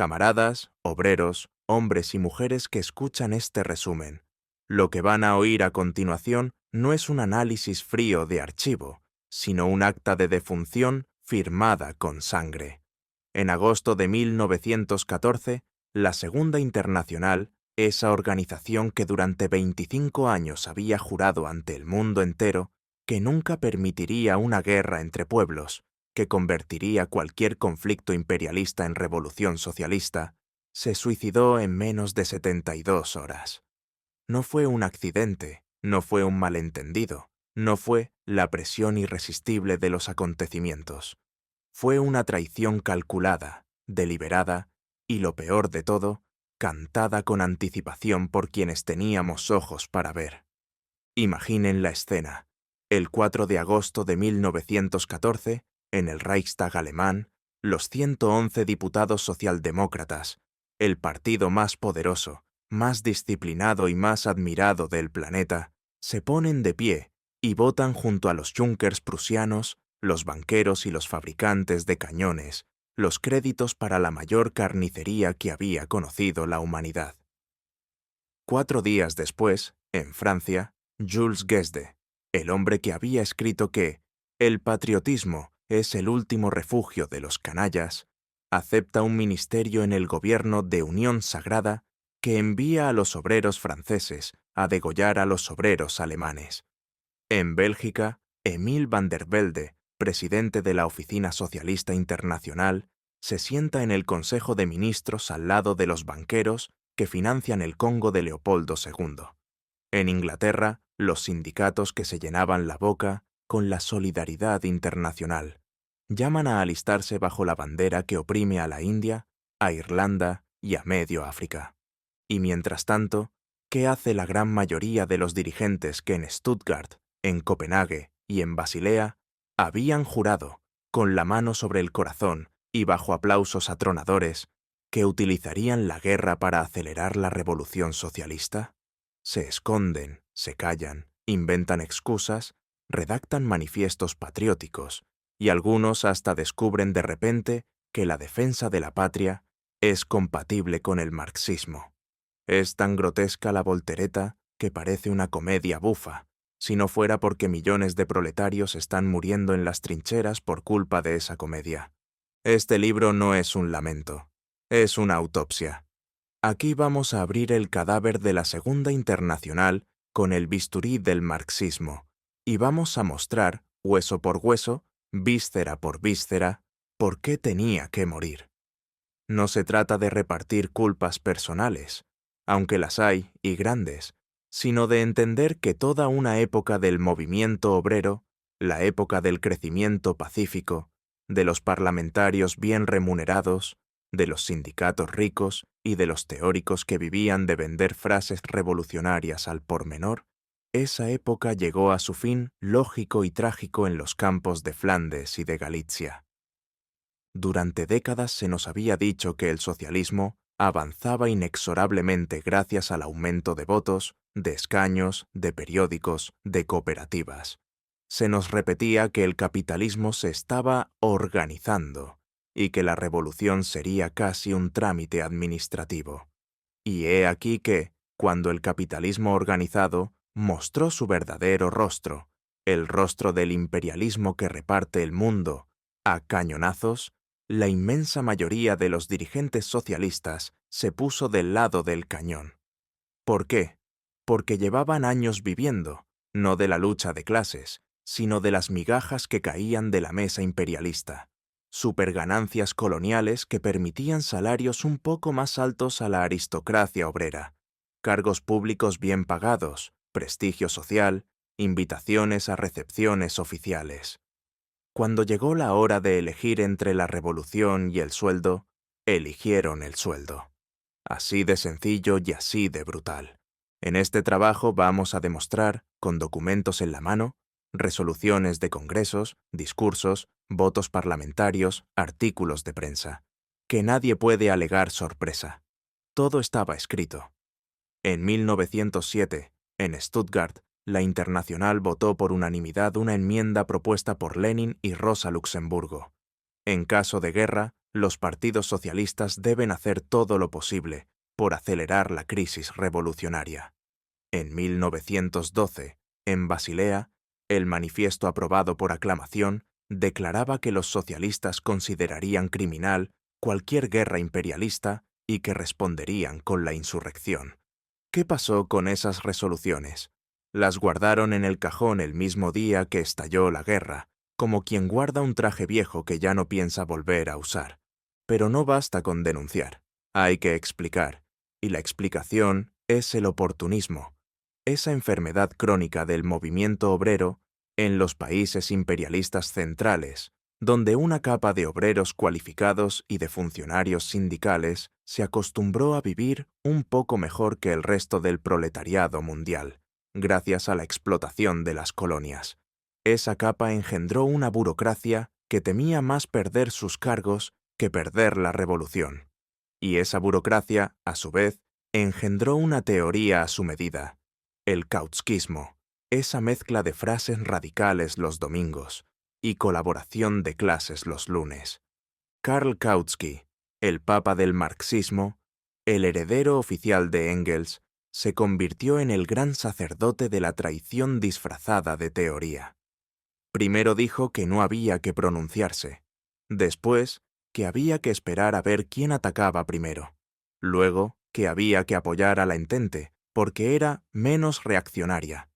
Camaradas, obreros, hombres y mujeres que escuchan este resumen, lo que van a oír a continuación no es un análisis frío de archivo, sino un acta de defunción firmada con sangre. En agosto de 1914, la Segunda Internacional, esa organización que durante 25 años había jurado ante el mundo entero que nunca permitiría una guerra entre pueblos, que convertiría cualquier conflicto imperialista en revolución socialista, se suicidó en menos de 72 horas. No fue un accidente, no fue un malentendido, no fue la presión irresistible de los acontecimientos. Fue una traición calculada, deliberada y, lo peor de todo, cantada con anticipación por quienes teníamos ojos para ver. Imaginen la escena. El 4 de agosto de 1914, en el Reichstag alemán, los 111 diputados socialdemócratas, el partido más poderoso, más disciplinado y más admirado del planeta, se ponen de pie y votan junto a los Junkers prusianos, los banqueros y los fabricantes de cañones, los créditos para la mayor carnicería que había conocido la humanidad. 4 días después, en Francia, Jules Guesde, el hombre que había escrito que el patriotismo es el último refugio de los canallas, acepta un ministerio en el gobierno de Unión Sagrada que envía a los obreros franceses a degollar a los obreros alemanes. En Bélgica, Emile van der Velde, presidente de la Oficina Socialista Internacional, se sienta en el Consejo de Ministros al lado de los banqueros que financian el Congo de Leopoldo II. En Inglaterra, los sindicatos que se llenaban la boca con la solidaridad internacional llaman a alistarse bajo la bandera que oprime a la India, a Irlanda y a medio África. Y mientras tanto, ¿qué hace la gran mayoría de los dirigentes que en Stuttgart, en Copenhague y en Basilea habían jurado, con la mano sobre el corazón y bajo aplausos atronadores, que utilizarían la guerra para acelerar la revolución socialista? Se esconden, se callan, inventan excusas, redactan manifiestos patrióticos, y algunos hasta descubren de repente que la defensa de la patria es compatible con el marxismo. Es tan grotesca la voltereta que parece una comedia bufa, si no fuera porque millones de proletarios están muriendo en las trincheras por culpa de esa comedia. Este libro no es un lamento, es una autopsia. Aquí vamos a abrir el cadáver de la Segunda Internacional con el bisturí del marxismo, y vamos a mostrar, hueso por hueso, víscera por víscera, por qué tenía que morir. No se trata de repartir culpas personales, aunque las hay y grandes, sino de entender que toda una época del movimiento obrero, la época del crecimiento pacífico, de los parlamentarios bien remunerados, de los sindicatos ricos y de los teóricos que vivían de vender frases revolucionarias al pormenor, esa época llegó a su fin lógico y trágico en los campos de Flandes y de Galicia. Durante décadas se nos había dicho que el socialismo avanzaba inexorablemente gracias al aumento de votos, de escaños, de periódicos, de cooperativas. Se nos repetía que el capitalismo se estaba organizando y que la revolución sería casi un trámite administrativo. Y he aquí que, cuando el capitalismo organizado mostró su verdadero rostro, el rostro del imperialismo que reparte el mundo a cañonazos, la inmensa mayoría de los dirigentes socialistas se puso del lado del cañón. ¿Por qué? Porque llevaban años viviendo, no de la lucha de clases, sino de las migajas que caían de la mesa imperialista, superganancias coloniales que permitían salarios un poco más altos a la aristocracia obrera, cargos públicos bien pagados, prestigio social, invitaciones a recepciones oficiales. Cuando llegó la hora de elegir entre la revolución y el sueldo, eligieron el sueldo. Así de sencillo y así de brutal. En este trabajo vamos a demostrar, con documentos en la mano, resoluciones de congresos, discursos, votos parlamentarios, artículos de prensa, que nadie puede alegar sorpresa. Todo estaba escrito. En 1907, en Stuttgart, la Internacional votó por unanimidad una enmienda propuesta por Lenin y Rosa Luxemburgo. En caso de guerra, los partidos socialistas deben hacer todo lo posible por acelerar la crisis revolucionaria. En 1912, en Basilea, el manifiesto aprobado por aclamación declaraba que los socialistas considerarían criminal cualquier guerra imperialista y que responderían con la insurrección. ¿Qué pasó con esas resoluciones? Las guardaron en el cajón el mismo día que estalló la guerra, como quien guarda un traje viejo que ya no piensa volver a usar. Pero no basta con denunciar, hay que explicar, y la explicación es el oportunismo, esa enfermedad crónica del movimiento obrero en los países imperialistas centrales, donde una capa de obreros cualificados y de funcionarios sindicales se acostumbró a vivir un poco mejor que el resto del proletariado mundial, gracias a la explotación de las colonias. Esa capa engendró una burocracia que temía más perder sus cargos que perder la revolución. Y esa burocracia, a su vez, engendró una teoría a su medida, el kautsquismo, esa mezcla de frases radicales los domingos y colaboración de clases los lunes. Karl Kautsky, el papa del marxismo, el heredero oficial de Engels, se convirtió en el gran sacerdote de la traición disfrazada de teoría. Primero dijo que no había que pronunciarse, después que había que esperar a ver quién atacaba primero, luego que había que apoyar a la Entente porque era menos reaccionaria.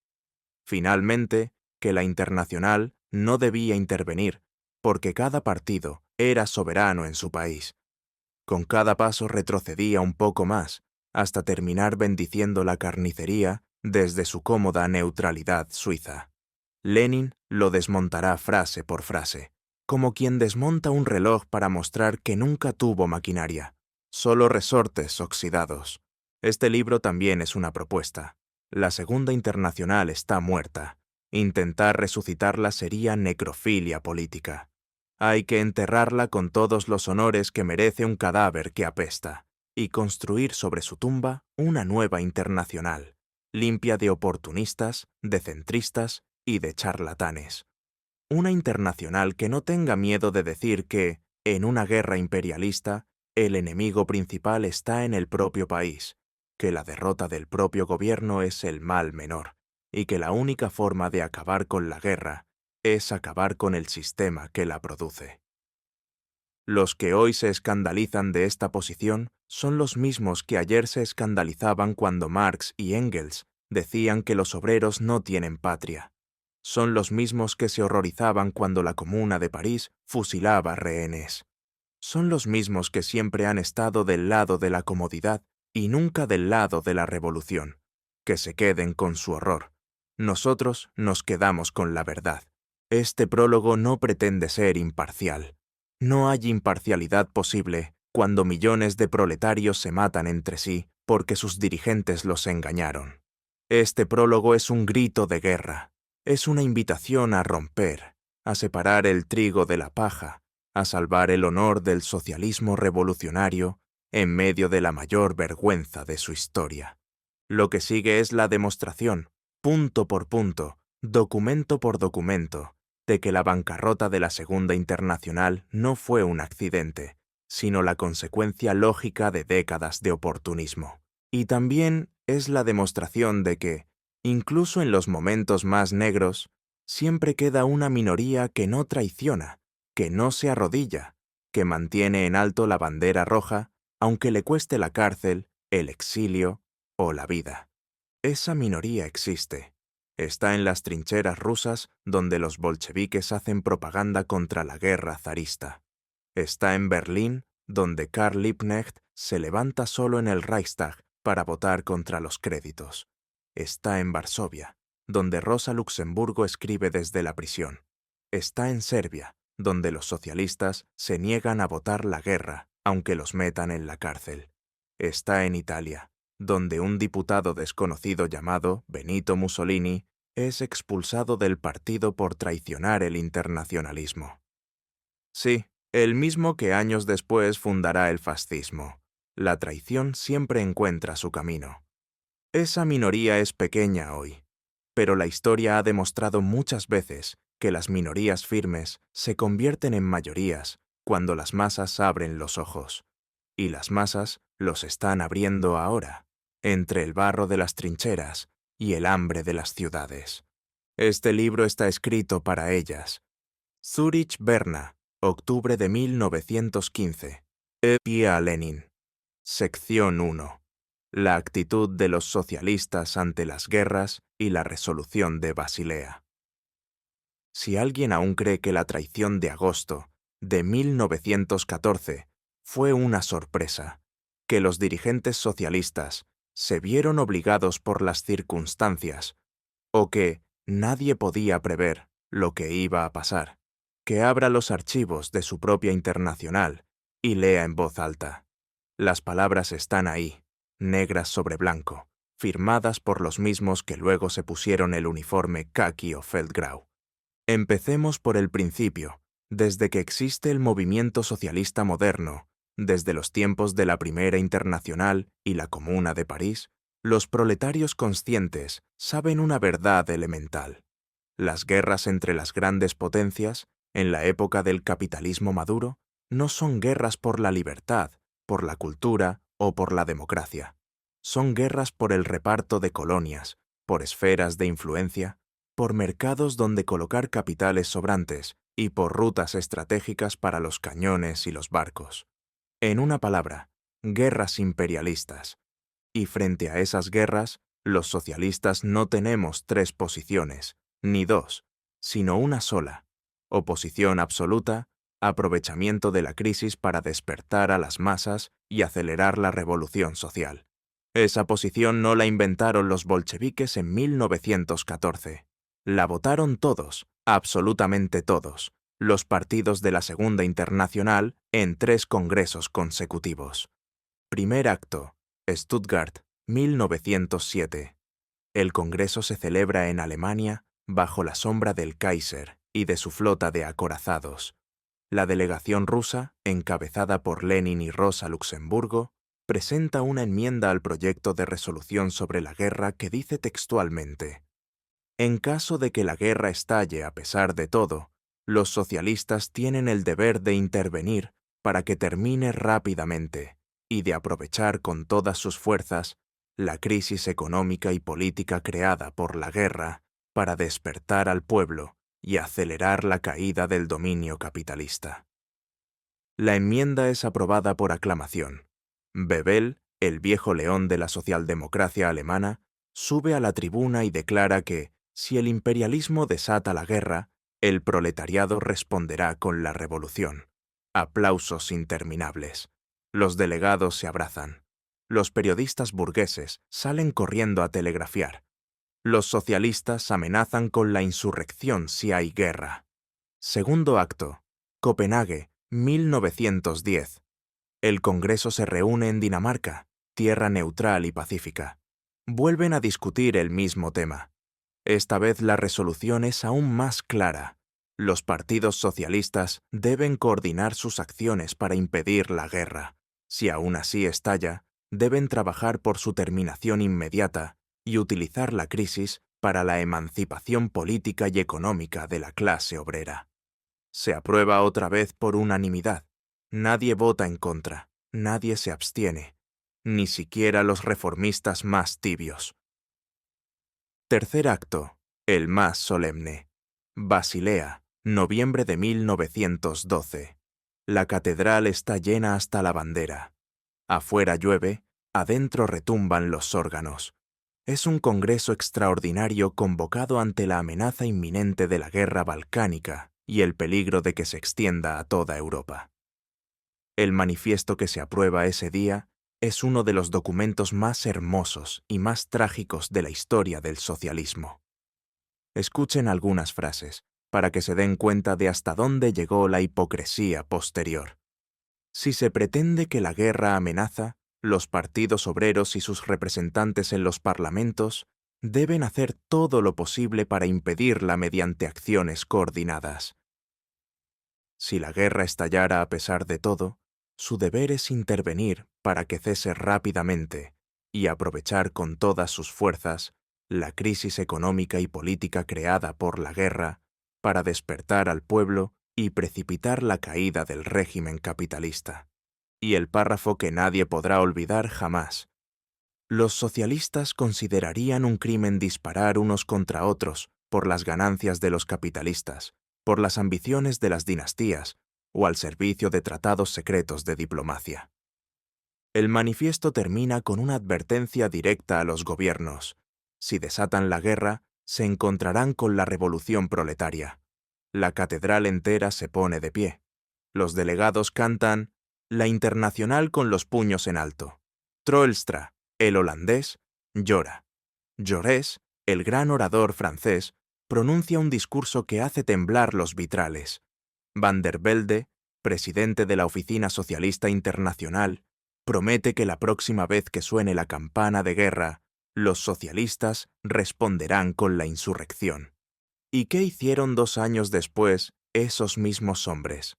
Finalmente, que la Internacional no debía intervenir porque cada partido era soberano en su país. Con cada paso retrocedía un poco más, hasta terminar bendiciendo la carnicería desde su cómoda neutralidad suiza. Lenin lo desmontará frase por frase, como quien desmonta un reloj para mostrar que nunca tuvo maquinaria, solo resortes oxidados. Este libro también es una propuesta. La Segunda Internacional está muerta. Intentar resucitarla sería necrofilia política. Hay que enterrarla con todos los honores que merece un cadáver que apesta, y construir sobre su tumba una nueva internacional, limpia de oportunistas, de centristas y de charlatanes. Una internacional que no tenga miedo de decir que, en una guerra imperialista, el enemigo principal está en el propio país, que la derrota del propio gobierno es el mal menor, y que la única forma de acabar con la guerra es acabar con el sistema que la produce. Los que hoy se escandalizan de esta posición son los mismos que ayer se escandalizaban cuando Marx y Engels decían que los obreros no tienen patria. Son los mismos que se horrorizaban cuando la Comuna de París fusilaba rehenes. Son los mismos que siempre han estado del lado de la comodidad y nunca del lado de la revolución. Que se queden con su horror. Nosotros nos quedamos con la verdad. Este prólogo no pretende ser imparcial. No hay imparcialidad posible cuando millones de proletarios se matan entre sí porque sus dirigentes los engañaron. Este prólogo es un grito de guerra. Es una invitación a romper, a separar el trigo de la paja, a salvar el honor del socialismo revolucionario en medio de la mayor vergüenza de su historia. Lo que sigue es la demostración, punto por punto, documento por documento, de que la bancarrota de la Segunda Internacional no fue un accidente, sino la consecuencia lógica de décadas de oportunismo. Y también es la demostración de que, incluso en los momentos más negros, siempre queda una minoría que no traiciona, que no se arrodilla, que mantiene en alto la bandera roja, aunque le cueste la cárcel, el exilio o la vida. Esa minoría existe. Está en las trincheras rusas donde los bolcheviques hacen propaganda contra la guerra zarista. Está en Berlín, donde Karl Liebknecht se levanta solo en el Reichstag para votar contra los créditos. Está en Varsovia, donde Rosa Luxemburgo escribe desde la prisión. Está en Serbia, donde los socialistas se niegan a votar la guerra, aunque los metan en la cárcel. Está en Italia, donde un diputado desconocido llamado Benito Mussolini es expulsado del partido por traicionar el internacionalismo. Sí, el mismo que años después fundará el fascismo. La traición siempre encuentra su camino. Esa minoría es pequeña hoy, pero la historia ha demostrado muchas veces que las minorías firmes se convierten en mayorías cuando las masas abren los ojos. Y las masas los están abriendo ahora, entre el barro de las trincheras y el hambre de las ciudades. Este libro está escrito para ellas. Zurich, Berna, octubre de 1915. Pia Lenin. Sección 1. La actitud de los socialistas ante las guerras y la resolución de Basilea. Si alguien aún cree que la traición de agosto de 1914 fue una sorpresa, que los dirigentes socialistas se vieron obligados por las circunstancias, o que nadie podía prever lo que iba a pasar, que abra los archivos de su propia Internacional y lea en voz alta. Las palabras están ahí, negras sobre blanco, firmadas por los mismos que luego se pusieron el uniforme caqui o feldgrau. Empecemos por el principio, desde que existe el movimiento socialista moderno, desde los tiempos de la Primera Internacional y la Comuna de París, los proletarios conscientes saben una verdad elemental. Las guerras entre las grandes potencias, en la época del capitalismo maduro, no son guerras por la libertad, por la cultura o por la democracia. Son guerras por el reparto de colonias, por esferas de influencia, por mercados donde colocar capitales sobrantes y por rutas estratégicas para los cañones y los barcos. En una palabra, guerras imperialistas. Y frente a esas guerras, los socialistas no tenemos tres posiciones, ni dos, sino una sola: oposición absoluta, aprovechamiento de la crisis para despertar a las masas y acelerar la revolución social. Esa posición no la inventaron los bolcheviques en 1914. La votaron todos, absolutamente todos, los partidos de la Segunda Internacional en 3 congresos consecutivos. Primer acto, Stuttgart, 1907. El congreso se celebra en Alemania bajo la sombra del Kaiser y de su flota de acorazados. La delegación rusa, encabezada por Lenin y Rosa Luxemburgo, presenta una enmienda al proyecto de resolución sobre la guerra que dice textualmente: en caso de que la guerra estalle a pesar de todo, los socialistas tienen el deber de intervenir para que termine rápidamente y de aprovechar con todas sus fuerzas la crisis económica y política creada por la guerra para despertar al pueblo y acelerar la caída del dominio capitalista. La enmienda es aprobada por aclamación. Bebel, el viejo león de la socialdemocracia alemana, sube a la tribuna y declara que, si el imperialismo desata la guerra, el proletariado responderá con la revolución. Aplausos interminables. Los delegados se abrazan. Los periodistas burgueses salen corriendo a telegrafiar. Los socialistas amenazan con la insurrección si hay guerra. Segundo acto. Copenhague, 1910. El Congreso se reúne en Dinamarca, tierra neutral y pacífica. Vuelven a discutir el mismo tema. Esta vez la resolución es aún más clara. Los partidos socialistas deben coordinar sus acciones para impedir la guerra. Si aún así estalla, deben trabajar por su terminación inmediata y utilizar la crisis para la emancipación política y económica de la clase obrera. Se aprueba otra vez por unanimidad. Nadie vota en contra, nadie se abstiene, ni siquiera los reformistas más tibios. Tercer acto, el más solemne. Basilea, noviembre de 1912. La catedral está llena hasta la bandera. Afuera llueve, adentro retumban los órganos. Es un congreso extraordinario convocado ante la amenaza inminente de la guerra balcánica y el peligro de que se extienda a toda Europa. El manifiesto que se aprueba ese día es uno de los documentos más hermosos y más trágicos de la historia del socialismo. Escuchen algunas frases para que se den cuenta de hasta dónde llegó la hipocresía posterior. Si se pretende que la guerra amenaza, los partidos obreros y sus representantes en los parlamentos deben hacer todo lo posible para impedirla mediante acciones coordinadas. Si la guerra estallara a pesar de todo, su deber es intervenir para que cese rápidamente y aprovechar con todas sus fuerzas la crisis económica y política creada por la guerra para despertar al pueblo y precipitar la caída del régimen capitalista. Y el párrafo que nadie podrá olvidar jamás. Los socialistas considerarían un crimen disparar unos contra otros por las ganancias de los capitalistas, por las ambiciones de las dinastías o al servicio de tratados secretos de diplomacia. El manifiesto termina con una advertencia directa a los gobiernos. Si desatan la guerra, se encontrarán con la revolución proletaria. La catedral entera se pone de pie. Los delegados cantan La Internacional con los puños en alto. Troelstra, el holandés, llora. Jaurès, el gran orador francés, pronuncia un discurso que hace temblar los vitrales. Van der Velde, presidente de la Oficina Socialista Internacional, promete que la próxima vez que suene la campana de guerra, los socialistas responderán con la insurrección. ¿Y qué hicieron 2 años después esos mismos hombres?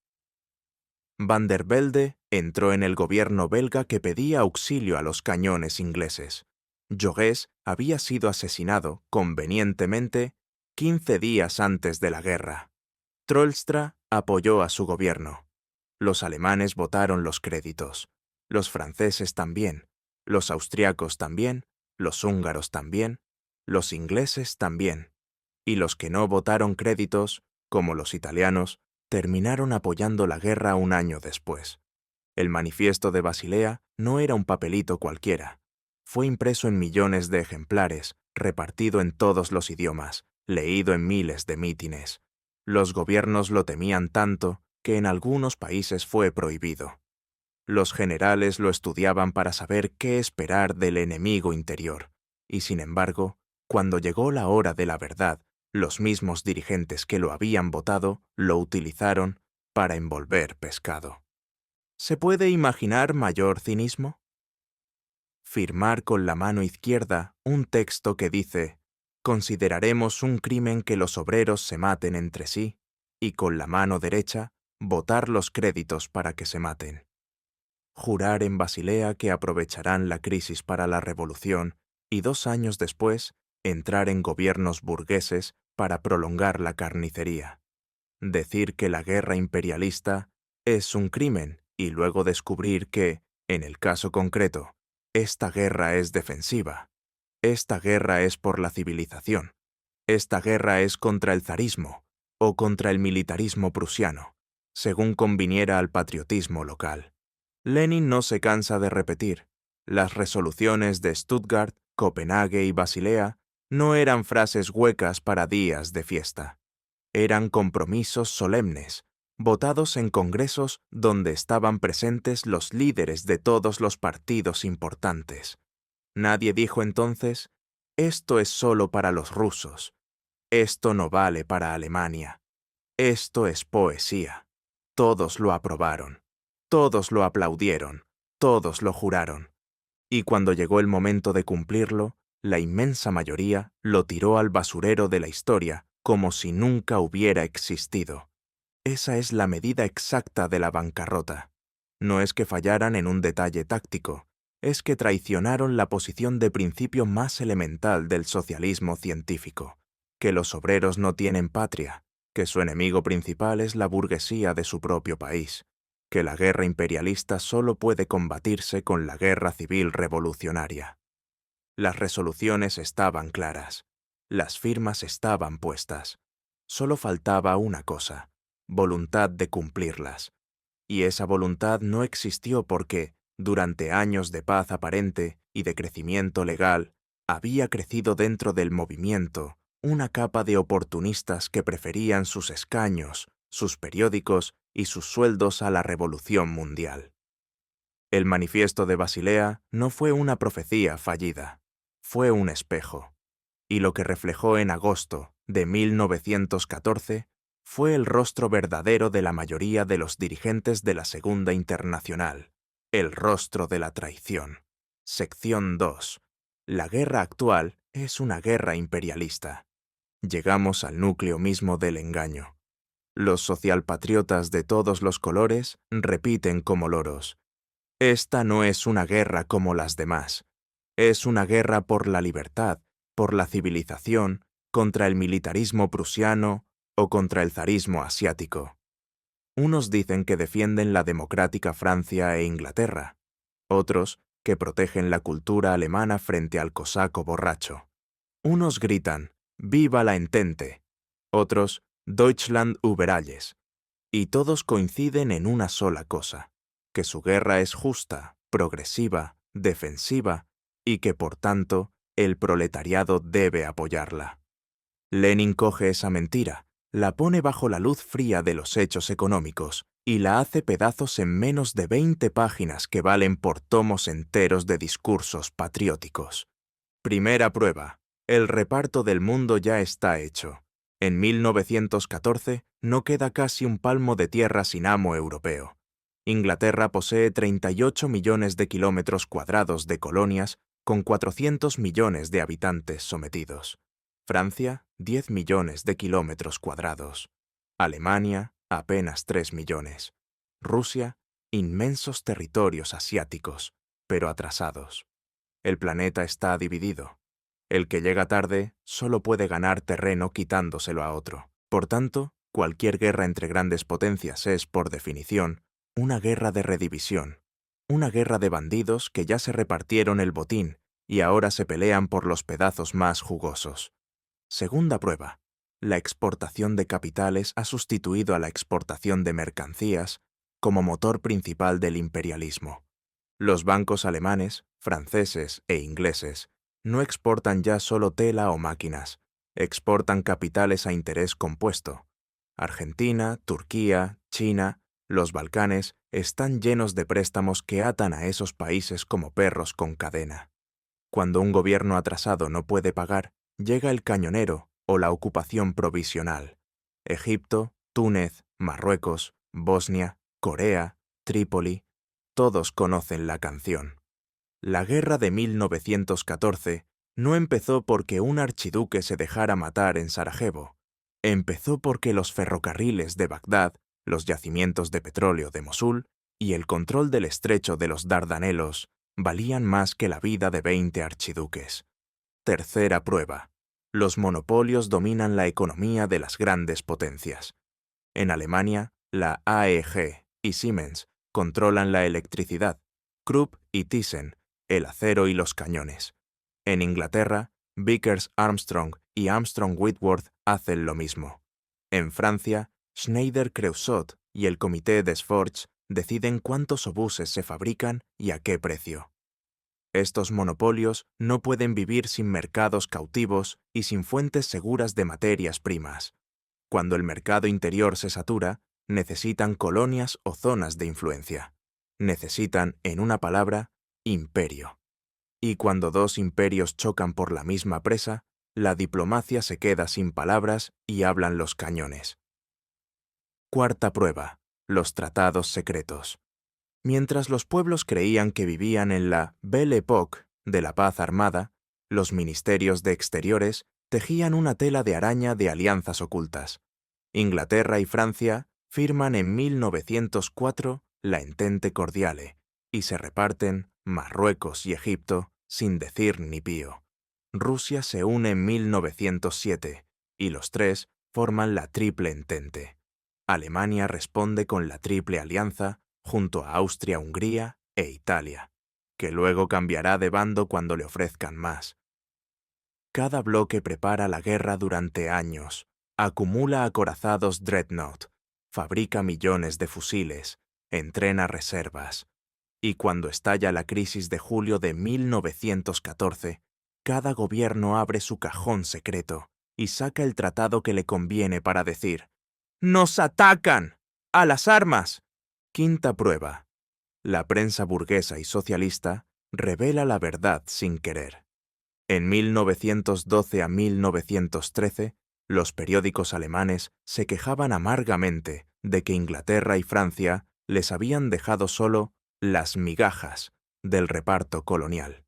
Van der Velde entró en el gobierno belga que pedía auxilio a los cañones ingleses. Jaurès había sido asesinado, convenientemente, 15 días antes de la guerra. Troelstra apoyó a su gobierno. Los alemanes votaron los créditos. Los franceses también. Los austriacos también. Los húngaros también. Los ingleses también. Y los que no votaron créditos, como los italianos, terminaron apoyando la guerra un año después. El manifiesto de Basilea no era un papelito cualquiera. Fue impreso en millones de ejemplares, repartido en todos los idiomas, leído en miles de mítines. Los gobiernos lo temían tanto que en algunos países fue prohibido. Los generales lo estudiaban para saber qué esperar del enemigo interior, y sin embargo, cuando llegó la hora de la verdad, los mismos dirigentes que lo habían votado lo utilizaron para envolver pescado. ¿Se puede imaginar mayor cinismo? Firmar con la mano izquierda un texto que dice «Consideraremos un crimen que los obreros se maten entre sí», y con la mano derecha votar los créditos para que se maten. Jurar en Basilea que aprovecharán la crisis para la revolución y 2 años después entrar en gobiernos burgueses para prolongar la carnicería. Decir que la guerra imperialista es un crimen y luego descubrir que, en el caso concreto, esta guerra es defensiva. Esta guerra es por la civilización. Esta guerra es contra el zarismo o contra el militarismo prusiano, según conviniera al patriotismo local. Lenin no se cansa de repetir. Las resoluciones de Stuttgart, Copenhague y Basilea no eran frases huecas para días de fiesta. Eran compromisos solemnes, votados en congresos donde estaban presentes los líderes de todos los partidos importantes. Nadie dijo entonces, esto es solo para los rusos, esto no vale para Alemania, esto es poesía. Todos lo aprobaron, todos lo aplaudieron, todos lo juraron. Y cuando llegó el momento de cumplirlo, la inmensa mayoría lo tiró al basurero de la historia como si nunca hubiera existido. Esa es la medida exacta de la bancarrota. No es que fallaran en un detalle táctico, es que traicionaron la posición de principio más elemental del socialismo científico, que los obreros no tienen patria, que su enemigo principal es la burguesía de su propio país, que la guerra imperialista solo puede combatirse con la guerra civil revolucionaria. Las resoluciones estaban claras, las firmas estaban puestas. Solo faltaba una cosa, voluntad de cumplirlas. Y esa voluntad no existió porque, durante años de paz aparente y de crecimiento legal, había crecido dentro del movimiento una capa de oportunistas que preferían sus escaños, sus periódicos y sus sueldos a la revolución mundial. El manifiesto de Basilea no fue una profecía fallida, fue un espejo, y lo que reflejó en agosto de 1914 fue el rostro verdadero de la mayoría de los dirigentes de la Segunda Internacional, el rostro de la traición. Sección 2. La guerra actual es una guerra imperialista. Llegamos al núcleo mismo del engaño. Los socialpatriotas de todos los colores repiten como loros: esta no es una guerra como las demás. Es una guerra por la libertad, por la civilización, contra el militarismo prusiano o contra el zarismo asiático. Unos dicen que defienden la democrática Francia e Inglaterra, otros que protegen la cultura alemana frente al cosaco borracho. Unos gritan «Viva la Entente», otros «Deutschland über alles», y todos coinciden en una sola cosa, que su guerra es justa, progresiva, defensiva, y que, por tanto, el proletariado debe apoyarla. Lenin coge esa mentira, la pone bajo la luz fría de los hechos económicos y la hace pedazos en menos de 20 páginas que valen por tomos enteros de discursos patrióticos. Primera prueba. El reparto del mundo ya está hecho. En 1914 no queda casi un palmo de tierra sin amo europeo. Inglaterra posee 38 millones de kilómetros cuadrados de colonias con 400 millones de habitantes sometidos. Francia, 10 millones de kilómetros cuadrados. Alemania, apenas 3 millones. Rusia, inmensos territorios asiáticos, pero atrasados. El planeta está dividido. El que llega tarde solo puede ganar terreno quitándoselo a otro. Por tanto, cualquier guerra entre grandes potencias es, por definición, una guerra de redivisión, una guerra de bandidos que ya se repartieron el botín y ahora se pelean por los pedazos más jugosos. Segunda prueba. La exportación de capitales ha sustituido a la exportación de mercancías como motor principal del imperialismo. Los bancos alemanes, franceses e ingleses no exportan ya solo tela o máquinas, exportan capitales a interés compuesto. Argentina, Turquía, China, los Balcanes están llenos de préstamos que atan a esos países como perros con cadena. Cuando un gobierno atrasado no puede pagar, llega el cañonero o la ocupación provisional. Egipto, Túnez, Marruecos, Bosnia, Corea, Trípoli, todos conocen la canción. La guerra de 1914 no empezó porque un archiduque se dejara matar en Sarajevo. Empezó porque los ferrocarriles de Bagdad, los yacimientos de petróleo de Mosul y el control del estrecho de los Dardanelos valían más que la vida de 20 archiduques. Tercera prueba. Los monopolios dominan la economía de las grandes potencias. En Alemania, la AEG y Siemens controlan la electricidad, Krupp y Thyssen, el acero y los cañones. En Inglaterra, Vickers Armstrong y Armstrong Whitworth hacen lo mismo. En Francia, Schneider Creusot y el Comité des Forges deciden cuántos obuses se fabrican y a qué precio. Estos monopolios no pueden vivir sin mercados cautivos y sin fuentes seguras de materias primas. Cuando el mercado interior se satura, necesitan colonias o zonas de influencia. Necesitan, en una palabra, imperio. Y cuando dos imperios chocan por la misma presa, la diplomacia se queda sin palabras y hablan los cañones. Cuarta prueba. Los tratados secretos. Mientras los pueblos creían que vivían en la Belle Époque de la paz armada, los ministerios de Exteriores tejían una tela de araña de alianzas ocultas. Inglaterra y Francia firman en 1904 la Entente Cordiale y se reparten Marruecos y Egipto sin decir ni pío. Rusia se une en 1907 y los tres forman la Triple Entente. Alemania responde con la Triple Alianza junto a Austria-Hungría e Italia, que luego cambiará de bando cuando le ofrezcan más. Cada bloque prepara la guerra durante años, acumula acorazados Dreadnought, fabrica millones de fusiles, entrena reservas. Y cuando estalla la crisis de julio de 1914, cada gobierno abre su cajón secreto y saca el tratado que le conviene para decir «¡Nos atacan! ¡A las armas!». Quinta prueba. La prensa burguesa y socialista revela la verdad sin querer. En 1912 a 1913, los periódicos alemanes se quejaban amargamente de que Inglaterra y Francia les habían dejado solo las migajas del reparto colonial.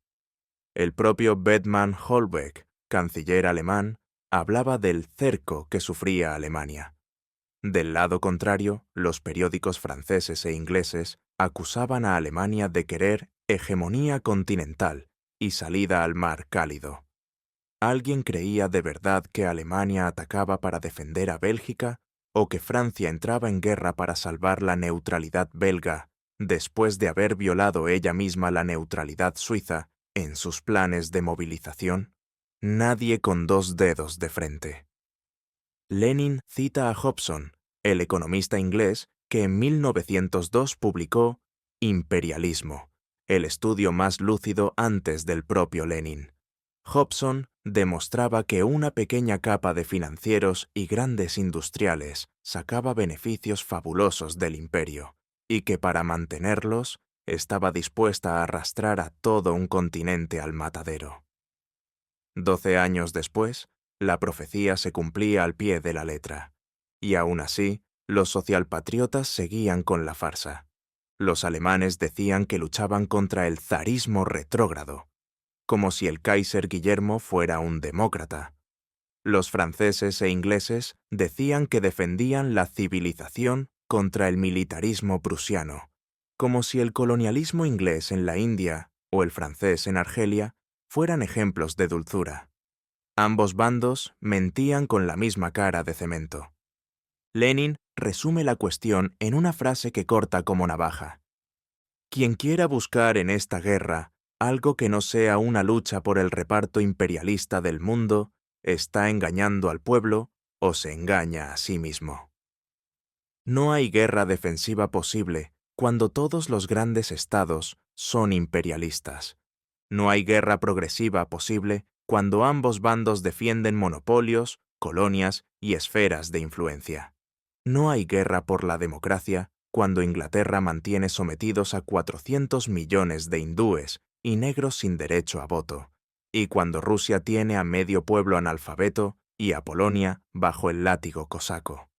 El propio Bethmann Hollweg, canciller alemán, hablaba del cerco que sufría Alemania. Del lado contrario, los periódicos franceses e ingleses acusaban a Alemania de querer hegemonía continental y salida al mar cálido. ¿Alguien creía de verdad que Alemania atacaba para defender a Bélgica o que Francia entraba en guerra para salvar la neutralidad belga después de haber violado ella misma la neutralidad suiza en sus planes de movilización? Nadie con dos dedos de frente. Lenin cita a Hobson, el economista inglés que en 1902 publicó Imperialismo, el estudio más lúcido antes del propio Lenin. Hobson demostraba que una pequeña capa de financieros y grandes industriales sacaba beneficios fabulosos del imperio, y que para mantenerlos estaba dispuesta a arrastrar a todo un continente al matadero. 12 años después, la profecía se cumplía al pie de la letra, y aún así, los socialpatriotas seguían con la farsa. Los alemanes decían que luchaban contra el zarismo retrógrado, como si el Kaiser Guillermo fuera un demócrata. Los franceses e ingleses decían que defendían la civilización contra el militarismo prusiano, como si el colonialismo inglés en la India o el francés en Argelia fueran ejemplos de dulzura. Ambos bandos mentían con la misma cara de cemento. Lenin resume la cuestión en una frase que corta como navaja. Quien quiera buscar en esta guerra algo que no sea una lucha por el reparto imperialista del mundo, está engañando al pueblo o se engaña a sí mismo. No hay guerra defensiva posible cuando todos los grandes estados son imperialistas. No hay guerra progresiva posible cuando ambos bandos defienden monopolios, colonias y esferas de influencia. No hay guerra por la democracia cuando Inglaterra mantiene sometidos a 400 millones de hindúes y negros sin derecho a voto, y cuando Rusia tiene a medio pueblo analfabeto y a Polonia bajo el látigo cosaco.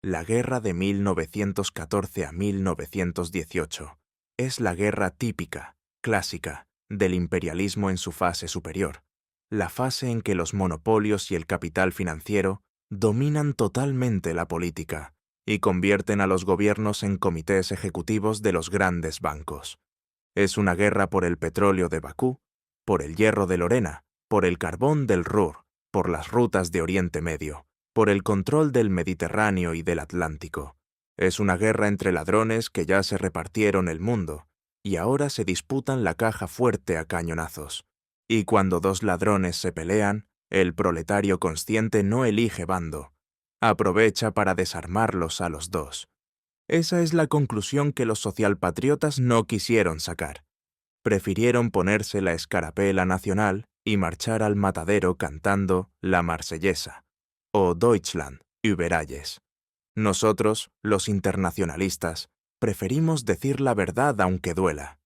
La guerra de 1914 a 1918 es la guerra típica, clásica, del imperialismo en su fase superior, la fase en que los monopolios y el capital financiero dominan totalmente la política y convierten a los gobiernos en comités ejecutivos de los grandes bancos. Es una guerra por el petróleo de Bakú, por el hierro de Lorena, por el carbón del Ruhr, por las rutas de Oriente Medio, por el control del Mediterráneo y del Atlántico. Es una guerra entre ladrones que ya se repartieron el mundo y ahora se disputan la caja fuerte a cañonazos. Y cuando dos ladrones se pelean, el proletario consciente no elige bando. Aprovecha para desarmarlos a los dos. Esa es la conclusión que los socialpatriotas no quisieron sacar. Prefirieron ponerse la escarapela nacional y marchar al matadero cantando la Marsellesa o Deutschland über alles. Nosotros, los internacionalistas, preferimos decir la verdad aunque duela.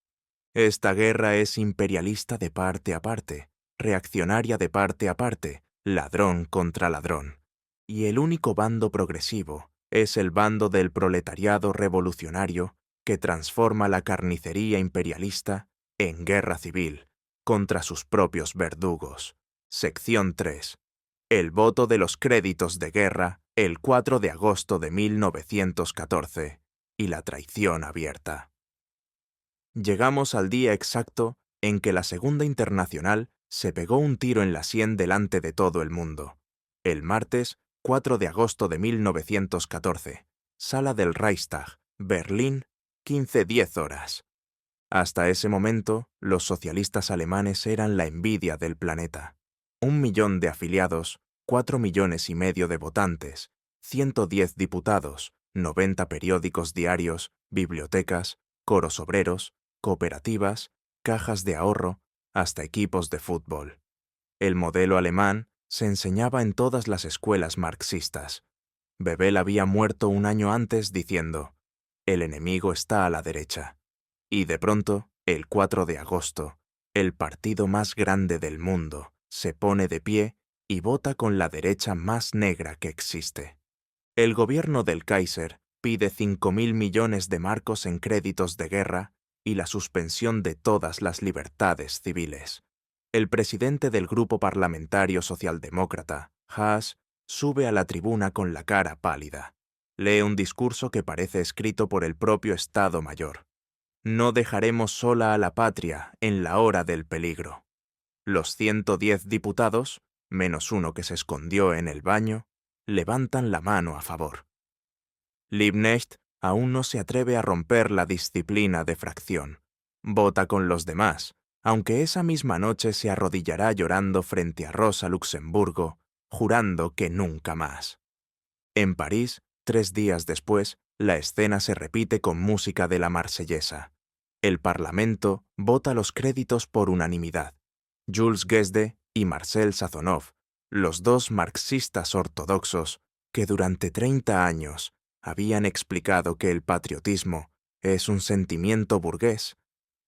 Esta guerra es imperialista de parte a parte, reaccionaria de parte a parte, ladrón contra ladrón. Y el único bando progresivo es el bando del proletariado revolucionario que transforma la carnicería imperialista en guerra civil contra sus propios verdugos. Sección 3. El voto de los créditos de guerra el 4 de agosto de 1914 y la traición abierta. Llegamos al día exacto en que la Segunda Internacional se pegó un tiro en la sien delante de todo el mundo. El martes 4 de agosto de 1914, sala del Reichstag, Berlín, 15:10 horas. Hasta ese momento, los socialistas alemanes eran la envidia del planeta. 1 millón de afiliados, 4,5 millones de votantes, 110 diputados, 90 periódicos diarios, bibliotecas, coros obreros, cooperativas, cajas de ahorro, hasta equipos de fútbol. El modelo alemán se enseñaba en todas las escuelas marxistas. Bebel había muerto un año antes diciendo: «El enemigo está a la derecha». Y de pronto, el 4 de agosto, el partido más grande del mundo se pone de pie y vota con la derecha más negra que existe. El gobierno del Kaiser pide 5.000 millones de marcos en créditos de guerra y la suspensión de todas las libertades civiles. El presidente del grupo parlamentario socialdemócrata, Haas, sube a la tribuna con la cara pálida. Lee un discurso que parece escrito por el propio Estado Mayor. No dejaremos sola a la patria en la hora del peligro. Los 110 diputados, menos uno que se escondió en el baño, levantan la mano a favor. Liebknecht aún no se atreve a romper la disciplina de fracción. Vota con los demás, aunque esa misma noche se arrodillará llorando frente a Rosa Luxemburgo, jurando que nunca más. En París, 3 días después, la escena se repite con música de la Marsellesa. El Parlamento vota los créditos por unanimidad. Jules Guesde y Marcel Sazonov, los dos marxistas ortodoxos que durante 30 años habían explicado que el patriotismo es un sentimiento burgués,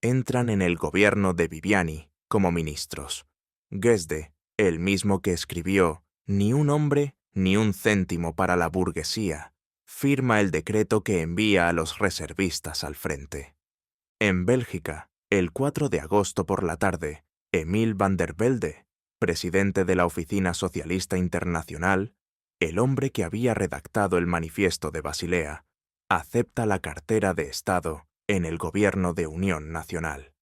entran en el gobierno de Viviani como ministros. Guesde, el mismo que escribió «Ni un hombre ni un céntimo para la burguesía», firma el decreto que envía a los reservistas al frente. En Bélgica, el 4 de agosto por la tarde, Emil van der Velde, presidente de la Oficina Socialista Internacional, el hombre que había redactado el Manifiesto de Basilea, acepta la cartera de Estado en el Gobierno de Unión Nacional.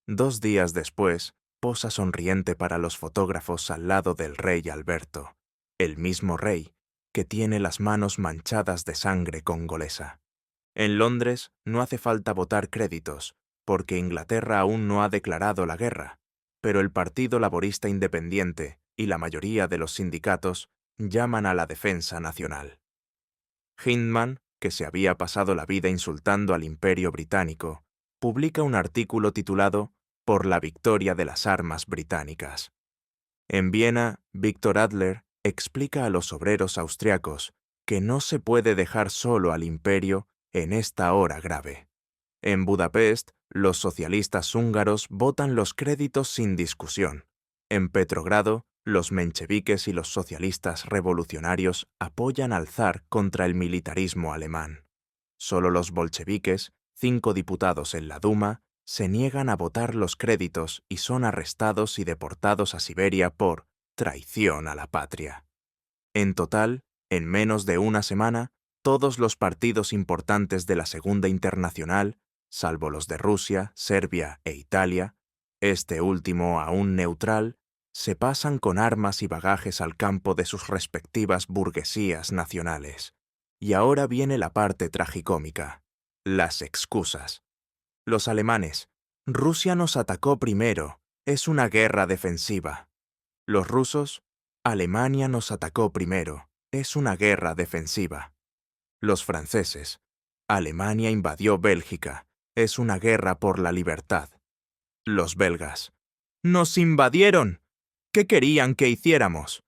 2 días después, posa sonriente para los fotógrafos al lado del rey Alberto, el mismo rey que tiene las manos manchadas de sangre congolesa. En Londres no hace falta votar créditos, porque Inglaterra aún no ha declarado la guerra, pero el Partido Laborista Independiente y la mayoría de los sindicatos llaman a la defensa nacional. Hindman, que se había pasado la vida insultando al Imperio Británico, publica un artículo titulado «Por la victoria de las armas británicas». En Viena, Víctor Adler explica a los obreros austriacos que no se puede dejar solo al imperio en esta hora grave. En Budapest, los socialistas húngaros votan los créditos sin discusión. En Petrogrado, los mencheviques y los socialistas revolucionarios apoyan al zar contra el militarismo alemán. Solo los bolcheviques, 5 diputados en la Duma, se niegan a votar los créditos y son arrestados y deportados a Siberia por traición a la patria. En total, en menos de una semana, todos los partidos importantes de la Segunda Internacional, salvo los de Rusia, Serbia e Italia, este último aún neutral, se pasan con armas y bagajes al campo de sus respectivas burguesías nacionales. Y ahora viene la parte tragicómica, las excusas. Los alemanes, Rusia nos atacó primero, es una guerra defensiva. Los rusos, Alemania nos atacó primero, es una guerra defensiva. Los franceses, Alemania invadió Bélgica, es una guerra por la libertad. Los belgas, ¡nos invadieron! ¿Qué querían que hiciéramos?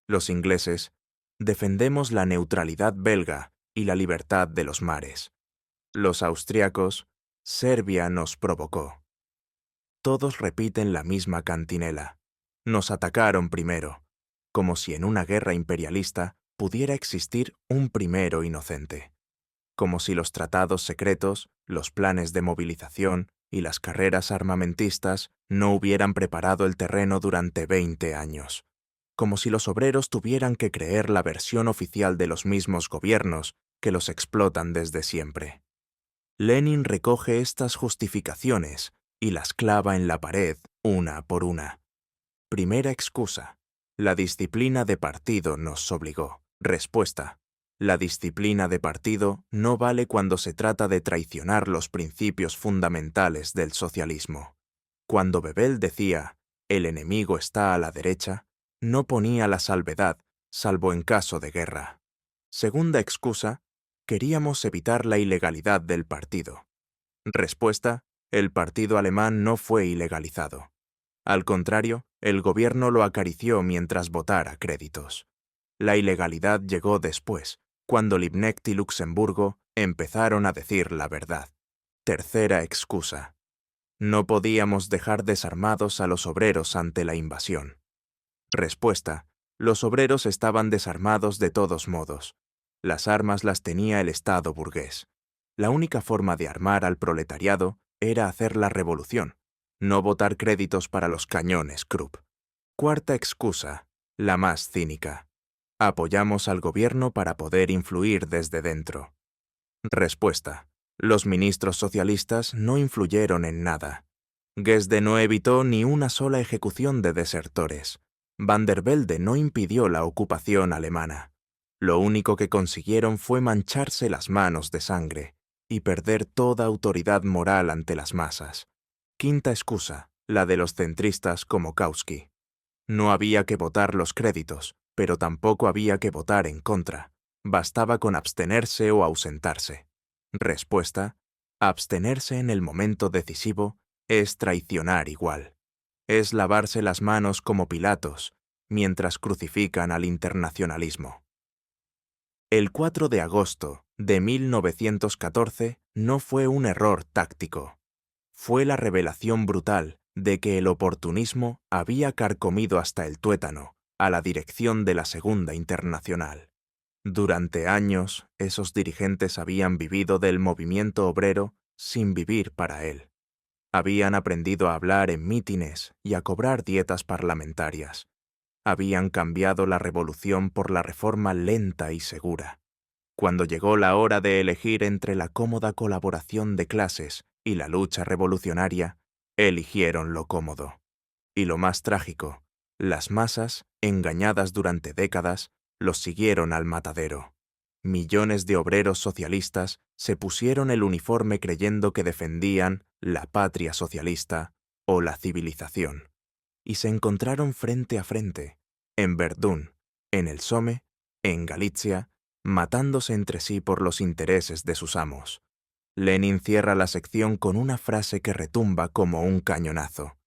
Los ingleses, defendemos la neutralidad belga y la libertad de los mares. Los austriacos, Serbia nos provocó. Todos repiten la misma cantinela. Nos atacaron primero, como si en una guerra imperialista pudiera existir un primero inocente. Como si los tratados secretos, los planes de movilización y las carreras armamentistas no hubieran preparado el terreno durante 20 años. Como si los obreros tuvieran que creer la versión oficial de los mismos gobiernos que los explotan desde siempre. Lenin recoge estas justificaciones y las clava en la pared una por una. Primera excusa. La disciplina de partido nos obligó. Respuesta. La disciplina de partido no vale cuando se trata de traicionar los principios fundamentales del socialismo. Cuando Bebel decía, el enemigo está a la derecha, no ponía la salvedad, salvo en caso de guerra. Segunda excusa, queríamos evitar la ilegalidad del partido. Respuesta, el partido alemán no fue ilegalizado. Al contrario, el gobierno lo acarició mientras votara créditos. La ilegalidad llegó después, cuando Liebknecht y Luxemburgo empezaron a decir la verdad. Tercera excusa. No podíamos dejar desarmados a los obreros ante la invasión. Respuesta. Los obreros estaban desarmados de todos modos. Las armas las tenía el Estado burgués. La única forma de armar al proletariado era hacer la revolución, no votar créditos para los cañones Krupp. Cuarta excusa, la más cínica. Apoyamos al gobierno para poder influir desde dentro. Respuesta. Los ministros socialistas no influyeron en nada. Guesde no evitó ni una sola ejecución de desertores. Van der Velde no impidió la ocupación alemana. Lo único que consiguieron fue mancharse las manos de sangre y perder toda autoridad moral ante las masas. Quinta excusa, la de los centristas como Kautsky. No había que votar los créditos, pero tampoco había que votar en contra. Bastaba con abstenerse o ausentarse. Respuesta: abstenerse en el momento decisivo es traicionar igual. Es lavarse las manos como Pilatos, mientras crucifican al internacionalismo. El 4 de agosto de 1914 no fue un error táctico. Fue la revelación brutal de que el oportunismo había carcomido hasta el tuétano a la dirección de la Segunda Internacional. Durante años, esos dirigentes habían vivido del movimiento obrero sin vivir para él. Habían aprendido a hablar en mítines y a cobrar dietas parlamentarias. Habían cambiado la revolución por la reforma lenta y segura. Cuando llegó la hora de elegir entre la cómoda colaboración de clases y la lucha revolucionaria, eligieron lo cómodo. Y lo más trágico, las masas, engañadas durante décadas, los siguieron al matadero. Millones de obreros socialistas se pusieron el uniforme creyendo que defendían la patria socialista o la civilización. Y se encontraron frente a frente, en Verdún, en el Somme, en Galicia, matándose entre sí por los intereses de sus amos. Lenin cierra la sección con una frase que retumba como un cañonazo.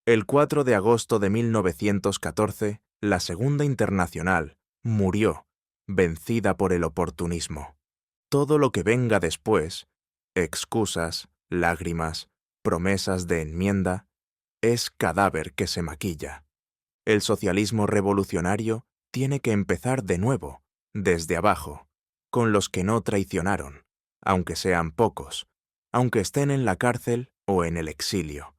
El 4 de agosto de 1914, la Segunda Internacional murió, vencida por el oportunismo. Todo lo que venga después, excusas, lágrimas, promesas de enmienda, es cadáver que se maquilla. El socialismo revolucionario tiene que empezar de nuevo, desde abajo, con los que no traicionaron, aunque sean pocos, aunque estén en la cárcel o en el exilio.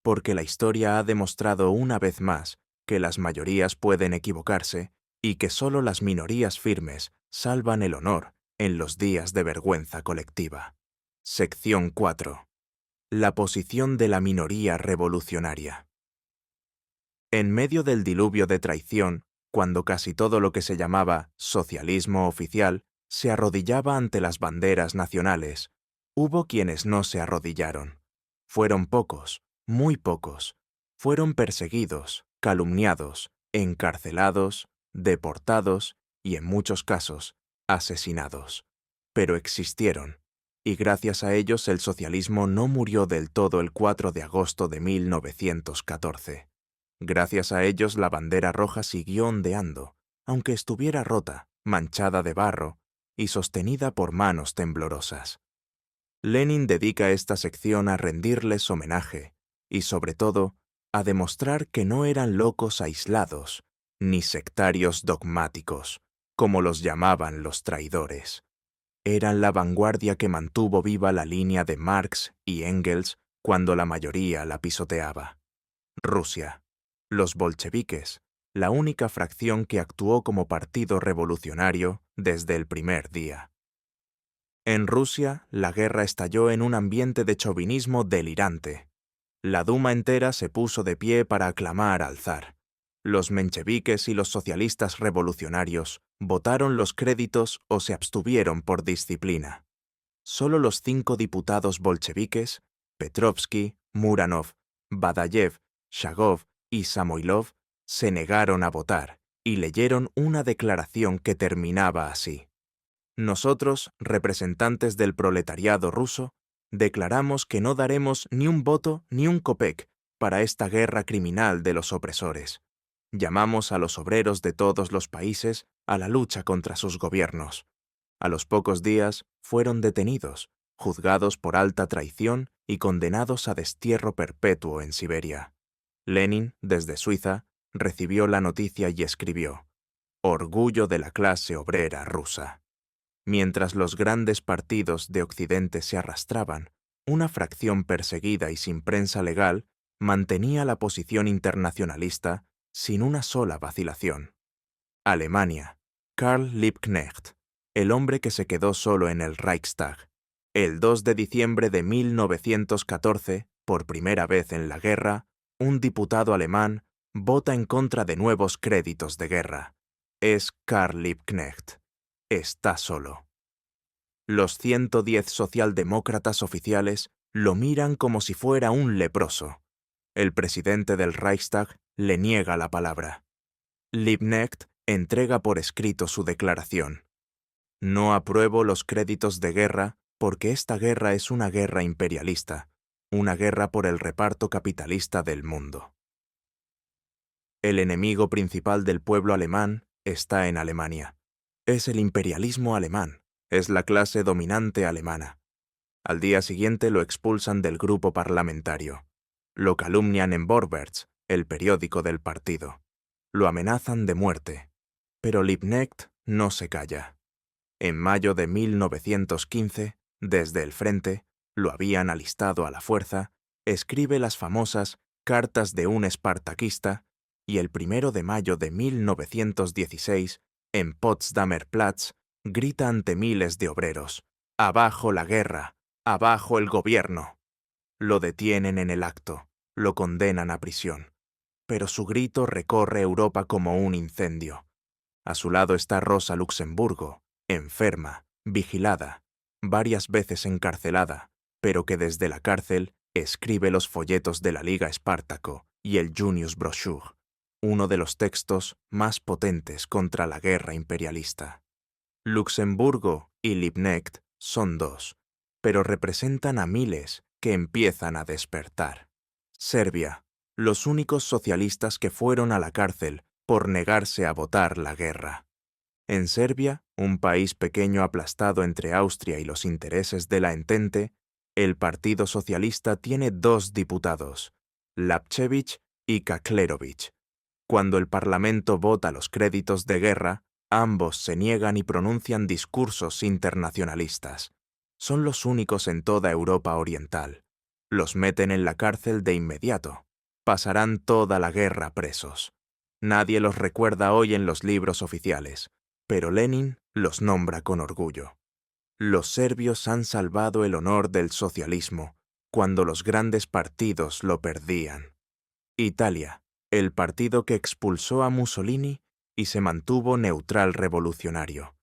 Porque la historia ha demostrado una vez más que las mayorías pueden equivocarse y que solo las minorías firmes salvan el honor en los días de vergüenza colectiva. Sección 4. La posición de la minoría revolucionaria. En medio del diluvio de traición, cuando casi todo lo que se llamaba socialismo oficial se arrodillaba ante las banderas nacionales, hubo quienes no se arrodillaron. Fueron pocos, muy pocos. Fueron perseguidos, calumniados, encarcelados, deportados y, en muchos casos, asesinados. Pero existieron, y gracias a ellos el socialismo no murió del todo el 4 de agosto de 1914. Gracias a ellos la bandera roja siguió ondeando, aunque estuviera rota, manchada de barro y sostenida por manos temblorosas. Lenin dedica esta sección a rendirles homenaje y, sobre todo, a demostrar que no eran locos aislados, ni sectarios dogmáticos, como los llamaban los traidores. Eran la vanguardia que mantuvo viva la línea de Marx y Engels cuando la mayoría la pisoteaba. Rusia. Los bolcheviques, la única fracción que actuó como partido revolucionario desde el primer día. En Rusia, la guerra estalló en un ambiente de chauvinismo delirante. La Duma entera se puso de pie para aclamar al zar. Los mencheviques y los socialistas revolucionarios votaron los créditos o se abstuvieron por disciplina. Solo los 5 diputados bolcheviques, Petrovsky, Muranov, Badayev, Shagov y Samoilov, se negaron a votar y leyeron una declaración que terminaba así. Nosotros, representantes del proletariado ruso, declaramos que no daremos ni un voto ni un kopek para esta guerra criminal de los opresores. Llamamos a los obreros de todos los países a la lucha contra sus gobiernos. A los pocos días fueron detenidos, juzgados por alta traición y condenados a destierro perpetuo en Siberia. Lenin, desde Suiza, recibió la noticia y escribió: «Orgullo de la clase obrera rusa». Mientras los grandes partidos de Occidente se arrastraban, una fracción perseguida y sin prensa legal mantenía la posición internacionalista sin una sola vacilación. Alemania. Karl Liebknecht, el hombre que se quedó solo en el Reichstag. El 2 de diciembre de 1914, por primera vez en la guerra, un diputado alemán vota en contra de nuevos créditos de guerra. Es Karl Liebknecht. Está solo. Los 110 socialdemócratas oficiales lo miran como si fuera un leproso. El presidente del Reichstag le niega la palabra. Liebknecht entrega por escrito su declaración. No apruebo los créditos de guerra porque esta guerra es una guerra imperialista, una guerra por el reparto capitalista del mundo. El enemigo principal del pueblo alemán está en Alemania. Es el imperialismo alemán, es la clase dominante alemana. Al día siguiente lo expulsan del grupo parlamentario. Lo calumnian en Vorwärts, el periódico del partido. Lo amenazan de muerte. Pero Liebknecht no se calla. En mayo de 1915, desde el frente, lo habían alistado a la fuerza, escribe las famosas Cartas de un espartaquista y el 1 de mayo de 1916, en Potsdamer Platz, grita ante miles de obreros: «¡Abajo la guerra! ¡Abajo el gobierno!». Lo detienen en el acto, lo condenan a prisión. Pero su grito recorre Europa como un incendio. A su lado está Rosa Luxemburgo, enferma, vigilada, varias veces encarcelada, pero que desde la cárcel escribe los folletos de la Liga Espartaco y el Junius Brochure, uno de los textos más potentes contra la guerra imperialista. Luxemburgo y Liebknecht son dos, pero representan a miles que empiezan a despertar. Serbia, los únicos socialistas que fueron a la cárcel por negarse a votar la guerra. En Serbia, un país pequeño aplastado entre Austria y los intereses de la Entente, el Partido Socialista tiene 2 diputados, Lapčević y Kaklerović. Cuando el Parlamento vota los créditos de guerra, ambos se niegan y pronuncian discursos internacionalistas. Son los únicos en toda Europa Oriental. Los meten en la cárcel de inmediato. Pasarán toda la guerra presos. Nadie los recuerda hoy en los libros oficiales, pero Lenin los nombra con orgullo. Los serbios han salvado el honor del socialismo cuando los grandes partidos lo perdían. Italia, el partido que expulsó a Mussolini y se mantuvo neutral revolucionario.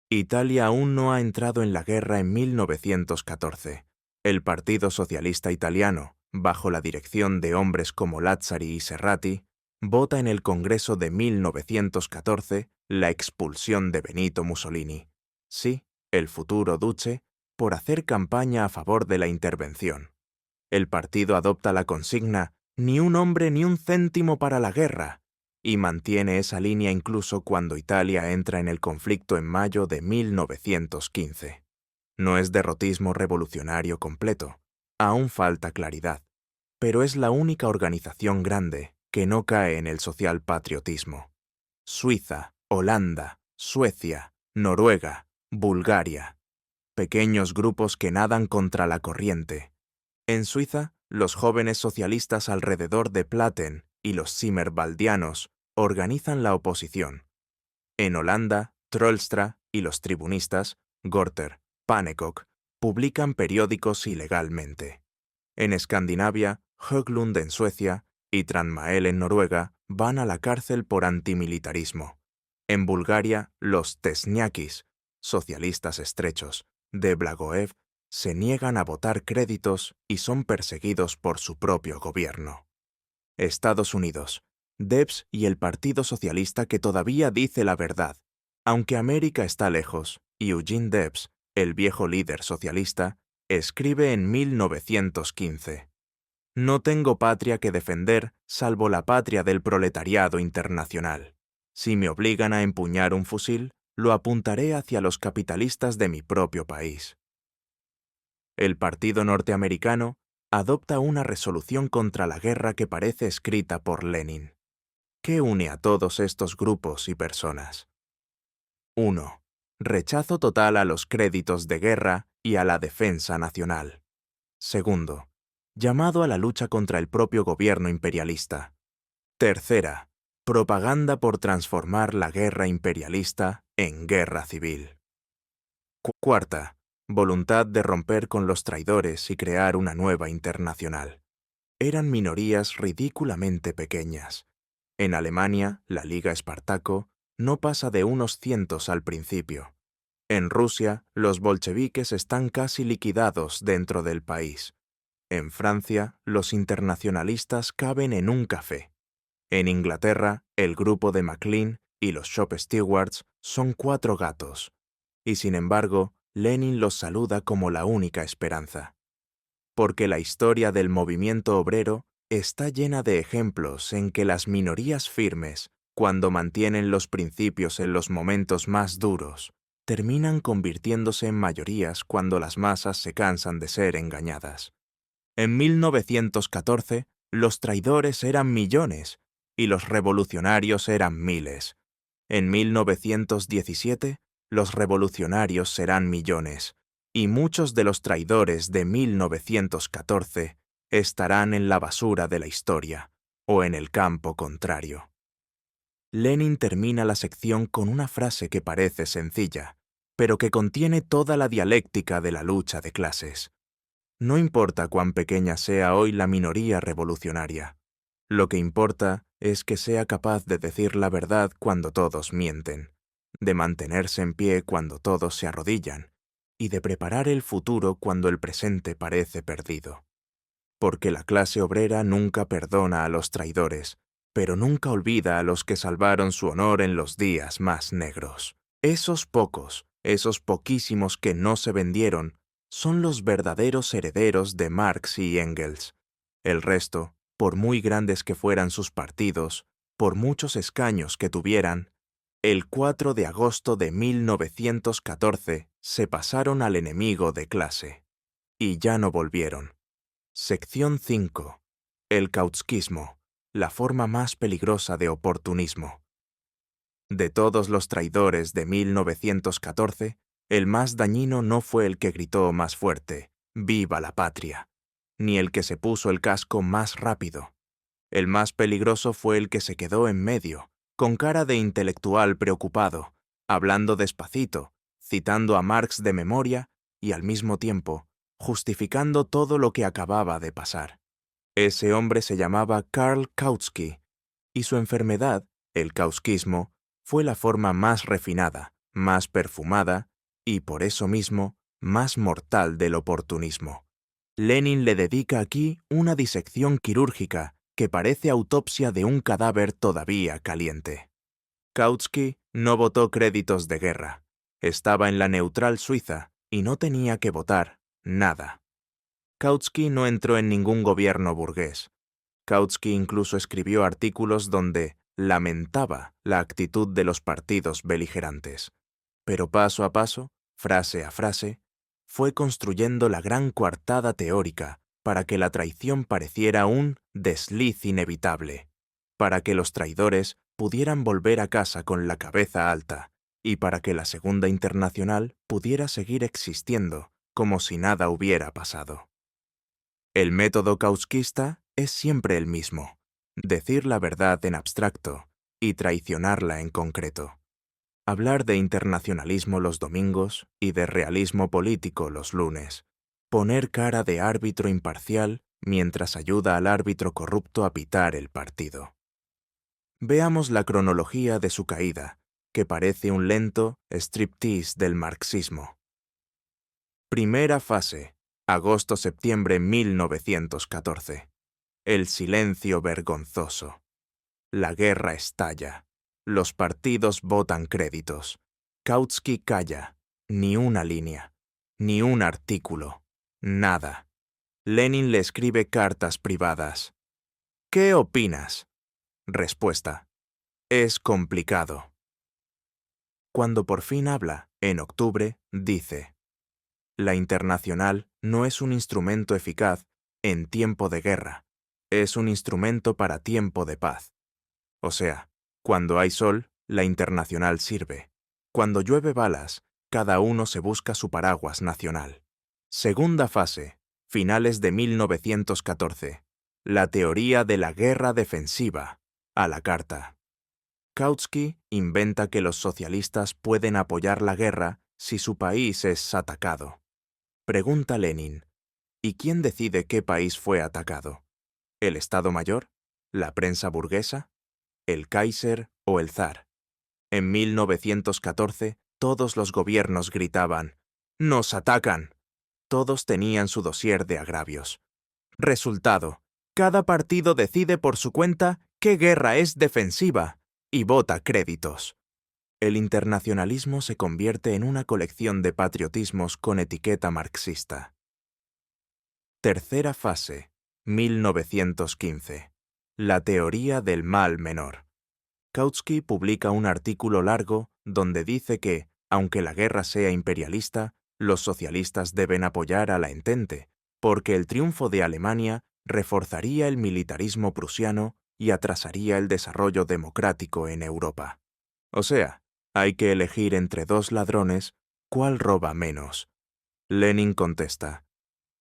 Italia aún no ha entrado en la guerra en 1914. El Partido Socialista Italiano, bajo la dirección de hombres como Lazzari y Serrati, vota en el Congreso de 1914 la expulsión de Benito Mussolini. Sí, el futuro duce, por hacer campaña a favor de la intervención. El partido adopta la consigna «Ni un hombre ni un céntimo para la guerra», y mantiene esa línea incluso cuando Italia entra en el conflicto en mayo de 1915. No es derrotismo revolucionario completo, aún falta claridad, pero es la única organización grande que no cae en el socialpatriotismo. Suiza, Holanda, Suecia, Noruega, Bulgaria. Pequeños grupos que nadan contra la corriente. En Suiza, los jóvenes socialistas alrededor de Platen y los Zimmerwaldianos organizan la oposición. En Holanda, Troelstra y los tribunistas, Gorter, Pannekoek, publican periódicos ilegalmente. En Escandinavia, Höglund en Suecia y Tranmael en Noruega van a la cárcel por antimilitarismo. En Bulgaria, los Tesniakis, socialistas estrechos, de Blagoev, se niegan a votar créditos y son perseguidos por su propio gobierno. Estados Unidos, Debs y el Partido Socialista que todavía dice la verdad. Aunque América está lejos, y Eugene Debs, el viejo líder socialista, escribe en 1915: «No tengo patria que defender salvo la patria del proletariado internacional. Si me obligan a empuñar un fusil, lo apuntaré hacia los capitalistas de mi propio país». El Partido Norteamericano adopta una resolución contra la guerra que parece escrita por Lenin. ¿Qué une a todos estos grupos y personas? 1. Rechazo total a los créditos de guerra y a la defensa nacional. 2. Llamado a la lucha contra el propio gobierno imperialista. 3. Propaganda por transformar la guerra imperialista en guerra civil. 4. Voluntad de romper con los traidores y crear una nueva internacional. Eran minorías ridículamente pequeñas. En Alemania, la Liga Espartaco, no pasa de unos cientos al principio. En Rusia, los bolcheviques están casi liquidados dentro del país. En Francia, los internacionalistas caben en un café. En Inglaterra, el grupo de Maclean y los Shop Stewards son 4 gatos. Y sin embargo, Lenin los saluda como la única esperanza. Porque la historia del movimiento obrero está llena de ejemplos en que las minorías firmes, cuando mantienen los principios en los momentos más duros, terminan convirtiéndose en mayorías cuando las masas se cansan de ser engañadas. En 1914, los traidores eran millones y los revolucionarios eran miles. En 1917, los revolucionarios serán millones, y muchos de los traidores de 1914 estarán en la basura de la historia o en el campo contrario. Lenin termina la sección con una frase que parece sencilla, pero que contiene toda la dialéctica de la lucha de clases. No importa cuán pequeña sea hoy la minoría revolucionaria. Lo que importa es que sea capaz de decir la verdad cuando todos mienten, de mantenerse en pie cuando todos se arrodillan, y de preparar el futuro cuando el presente parece perdido. Porque la clase obrera nunca perdona a los traidores, pero nunca olvida a los que salvaron su honor en los días más negros. Esos pocos, esos poquísimos que no se vendieron, son los verdaderos herederos de Marx y Engels. El resto, por muy grandes que fueran sus partidos, por muchos escaños que tuvieran, el 4 de agosto de 1914 se pasaron al enemigo de clase. Y ya no volvieron. Sección 5. El kautskismo, la forma más peligrosa de oportunismo. De todos los traidores de 1914, el más dañino no fue el que gritó más fuerte, ¡Viva la patria!, ni el que se puso el casco más rápido. El más peligroso fue el que se quedó en medio, con cara de intelectual preocupado, hablando despacito, citando a Marx de memoria y al mismo tiempo justificando todo lo que acababa de pasar. Ese hombre se llamaba Karl Kautsky, y su enfermedad, el kautskismo, fue la forma más refinada, más perfumada y, por eso mismo, más mortal del oportunismo. Lenin le dedica aquí una disección quirúrgica que parece autopsia de un cadáver todavía caliente. Kautsky no votó créditos de guerra. Estaba en la neutral Suiza y no tenía que votar nada. Kautsky no entró en ningún gobierno burgués. Kautsky incluso escribió artículos donde lamentaba la actitud de los partidos beligerantes. Pero paso a paso, frase a frase, fue construyendo la gran coartada teórica para que la traición pareciera un desliz inevitable, para que los traidores pudieran volver a casa con la cabeza alta y para que la Segunda Internacional pudiera seguir existiendo como si nada hubiera pasado. El método kautskista es siempre el mismo: decir la verdad en abstracto y traicionarla en concreto. Hablar de internacionalismo los domingos y de realismo político los lunes. Poner cara de árbitro imparcial mientras ayuda al árbitro corrupto a pitar el partido. Veamos la cronología de su caída, que parece un lento striptease del marxismo. Primera fase, agosto-septiembre 1914. El silencio vergonzoso. La guerra estalla. Los partidos votan créditos. Kautsky calla. Ni una línea. Ni un artículo. Nada. Lenin le escribe cartas privadas. ¿Qué opinas? Respuesta. Es complicado. Cuando por fin habla, en octubre, dice: la Internacional no es un instrumento eficaz en tiempo de guerra, es un instrumento para tiempo de paz. O sea, cuando hay sol, la Internacional sirve. Cuando llueve balas, cada uno se busca su paraguas nacional. Segunda fase, finales de 1914. La teoría de la guerra defensiva, a la carta. Kautsky inventa que los socialistas pueden apoyar la guerra si su país es atacado. Pregunta Lenin: ¿y quién decide qué país fue atacado? ¿El Estado Mayor? ¿La prensa burguesa? ¿El Kaiser o el zar? En 1914, todos los gobiernos gritaban: ¡Nos atacan! Todos tenían su dossier de agravios. Resultado: cada partido decide por su cuenta qué guerra es defensiva y vota créditos. El internacionalismo se convierte en una colección de patriotismos con etiqueta marxista. Tercera fase, 1915. La teoría del mal menor. Kautsky publica un artículo largo donde dice que, aunque la guerra sea imperialista, los socialistas deben apoyar a la Entente, porque el triunfo de Alemania reforzaría el militarismo prusiano y atrasaría el desarrollo democrático en Europa. O sea, hay que elegir entre dos ladrones, ¿cuál roba menos? Lenin contesta: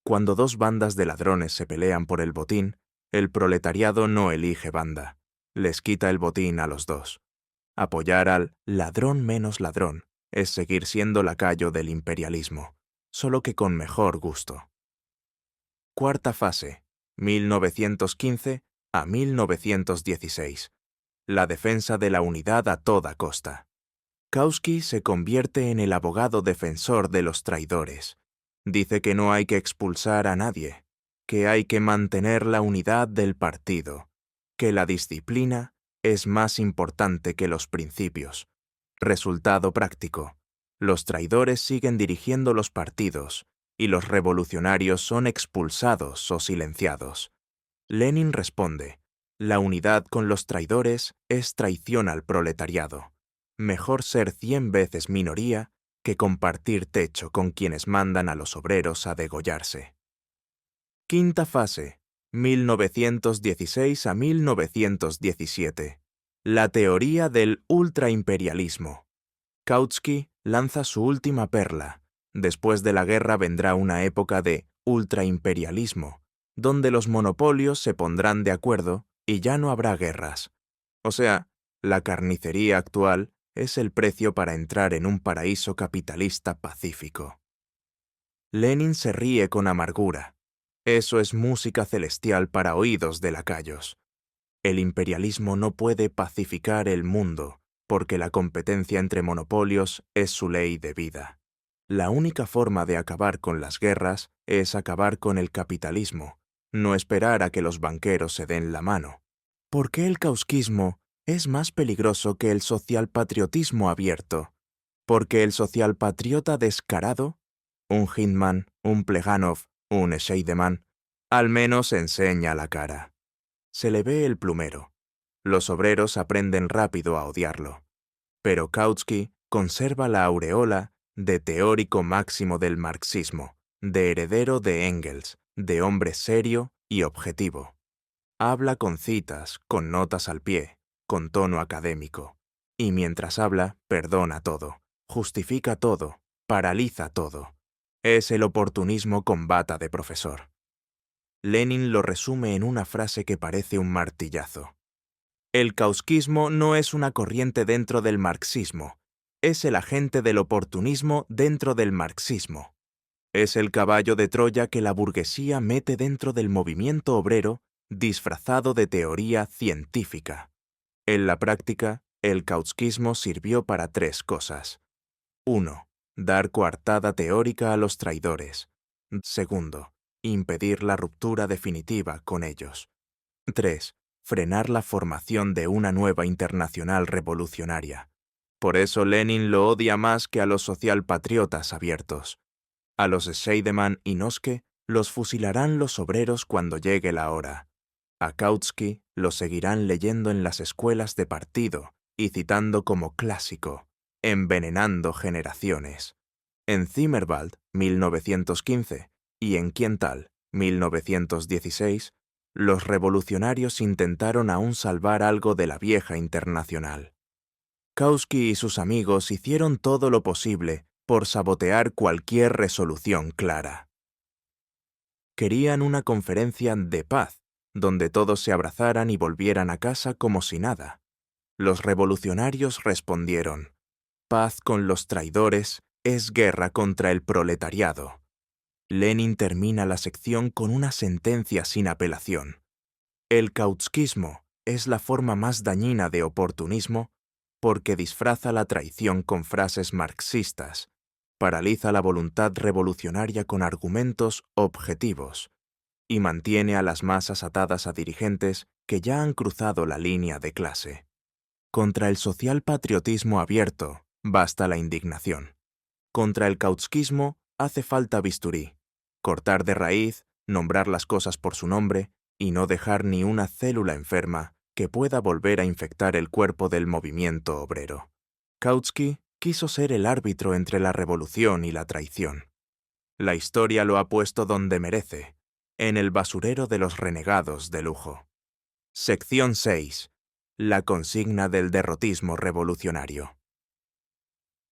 cuando dos bandas de ladrones se pelean por el botín, el proletariado no elige banda, les quita el botín a los dos. Apoyar al ladrón menos ladrón es seguir siendo lacayo del imperialismo, solo que con mejor gusto. Cuarta fase, 1915 a 1916. La defensa de la unidad a toda costa. Kautsky se convierte en el abogado defensor de los traidores. Dice que no hay que expulsar a nadie, que hay que mantener la unidad del partido, que la disciplina es más importante que los principios. Resultado práctico: los traidores siguen dirigiendo los partidos y los revolucionarios son expulsados o silenciados. Lenin responde: la unidad con los traidores es traición al proletariado. Mejor ser 100 veces minoría que compartir techo con quienes mandan a los obreros a degollarse. Quinta fase, 1916 a 1917. La teoría del ultraimperialismo. Kautsky lanza su última perla. Después de la guerra vendrá una época de ultraimperialismo, donde los monopolios se pondrán de acuerdo y ya no habrá guerras. O sea, la carnicería actual es el precio para entrar en un paraíso capitalista pacífico. Lenin se ríe con amargura. Eso es música celestial para oídos de lacayos. El imperialismo no puede pacificar el mundo, porque la competencia entre monopolios es su ley de vida. La única forma de acabar con las guerras es acabar con el capitalismo, no esperar a que los banqueros se den la mano. ¿Por qué el kautsquismo es más peligroso que el socialpatriotismo abierto? Porque el socialpatriota descarado, un Hyndman, un Pleganov, un Scheidemann, al menos enseña la cara. Se le ve el plumero. Los obreros aprenden rápido a odiarlo. Pero Kautsky conserva la aureola de teórico máximo del marxismo, de heredero de Engels, de hombre serio y objetivo. Habla con citas, con notas al pie, con tono académico. Y mientras habla, perdona todo, justifica todo, paraliza todo. Es el oportunismo con bata de profesor. Lenin lo resume en una frase que parece un martillazo. El kautsquismo no es una corriente dentro del marxismo, es el agente del oportunismo dentro del marxismo. Es el caballo de Troya que la burguesía mete dentro del movimiento obrero disfrazado de teoría científica. En la práctica, el kautsquismo sirvió para tres cosas. 1. Dar coartada teórica a los traidores. 2. Impedir la ruptura definitiva con ellos. 3. Frenar la formación de una nueva internacional revolucionaria. Por eso Lenin lo odia más que a los socialpatriotas abiertos. A los Scheidemann y Noske los fusilarán los obreros cuando llegue la hora. A Kautsky lo seguirán leyendo en las escuelas de partido y citando como clásico, envenenando generaciones. En Zimmerwald, 1915, y en Quiental, 1916, los revolucionarios intentaron aún salvar algo de la vieja internacional. Kautsky y sus amigos hicieron todo lo posible por sabotear cualquier resolución clara. Querían una conferencia de paz, donde todos se abrazaran y volvieran a casa como si nada. Los revolucionarios respondieron: paz con los traidores es guerra contra el proletariado. Lenin termina la sección con una sentencia sin apelación. El kautsquismo es la forma más dañina de oportunismo porque disfraza la traición con frases marxistas, paraliza la voluntad revolucionaria con argumentos objetivos y mantiene a las masas atadas a dirigentes que ya han cruzado la línea de clase. Contra el socialpatriotismo abierto basta la indignación. Contra el kautsquismo hace falta bisturí, cortar de raíz, nombrar las cosas por su nombre y no dejar ni una célula enferma que pueda volver a infectar el cuerpo del movimiento obrero. Kautsky quiso ser el árbitro entre la revolución y la traición. La historia lo ha puesto donde merece, en el basurero de los renegados de lujo. Sección 6. La consigna del derrotismo revolucionario.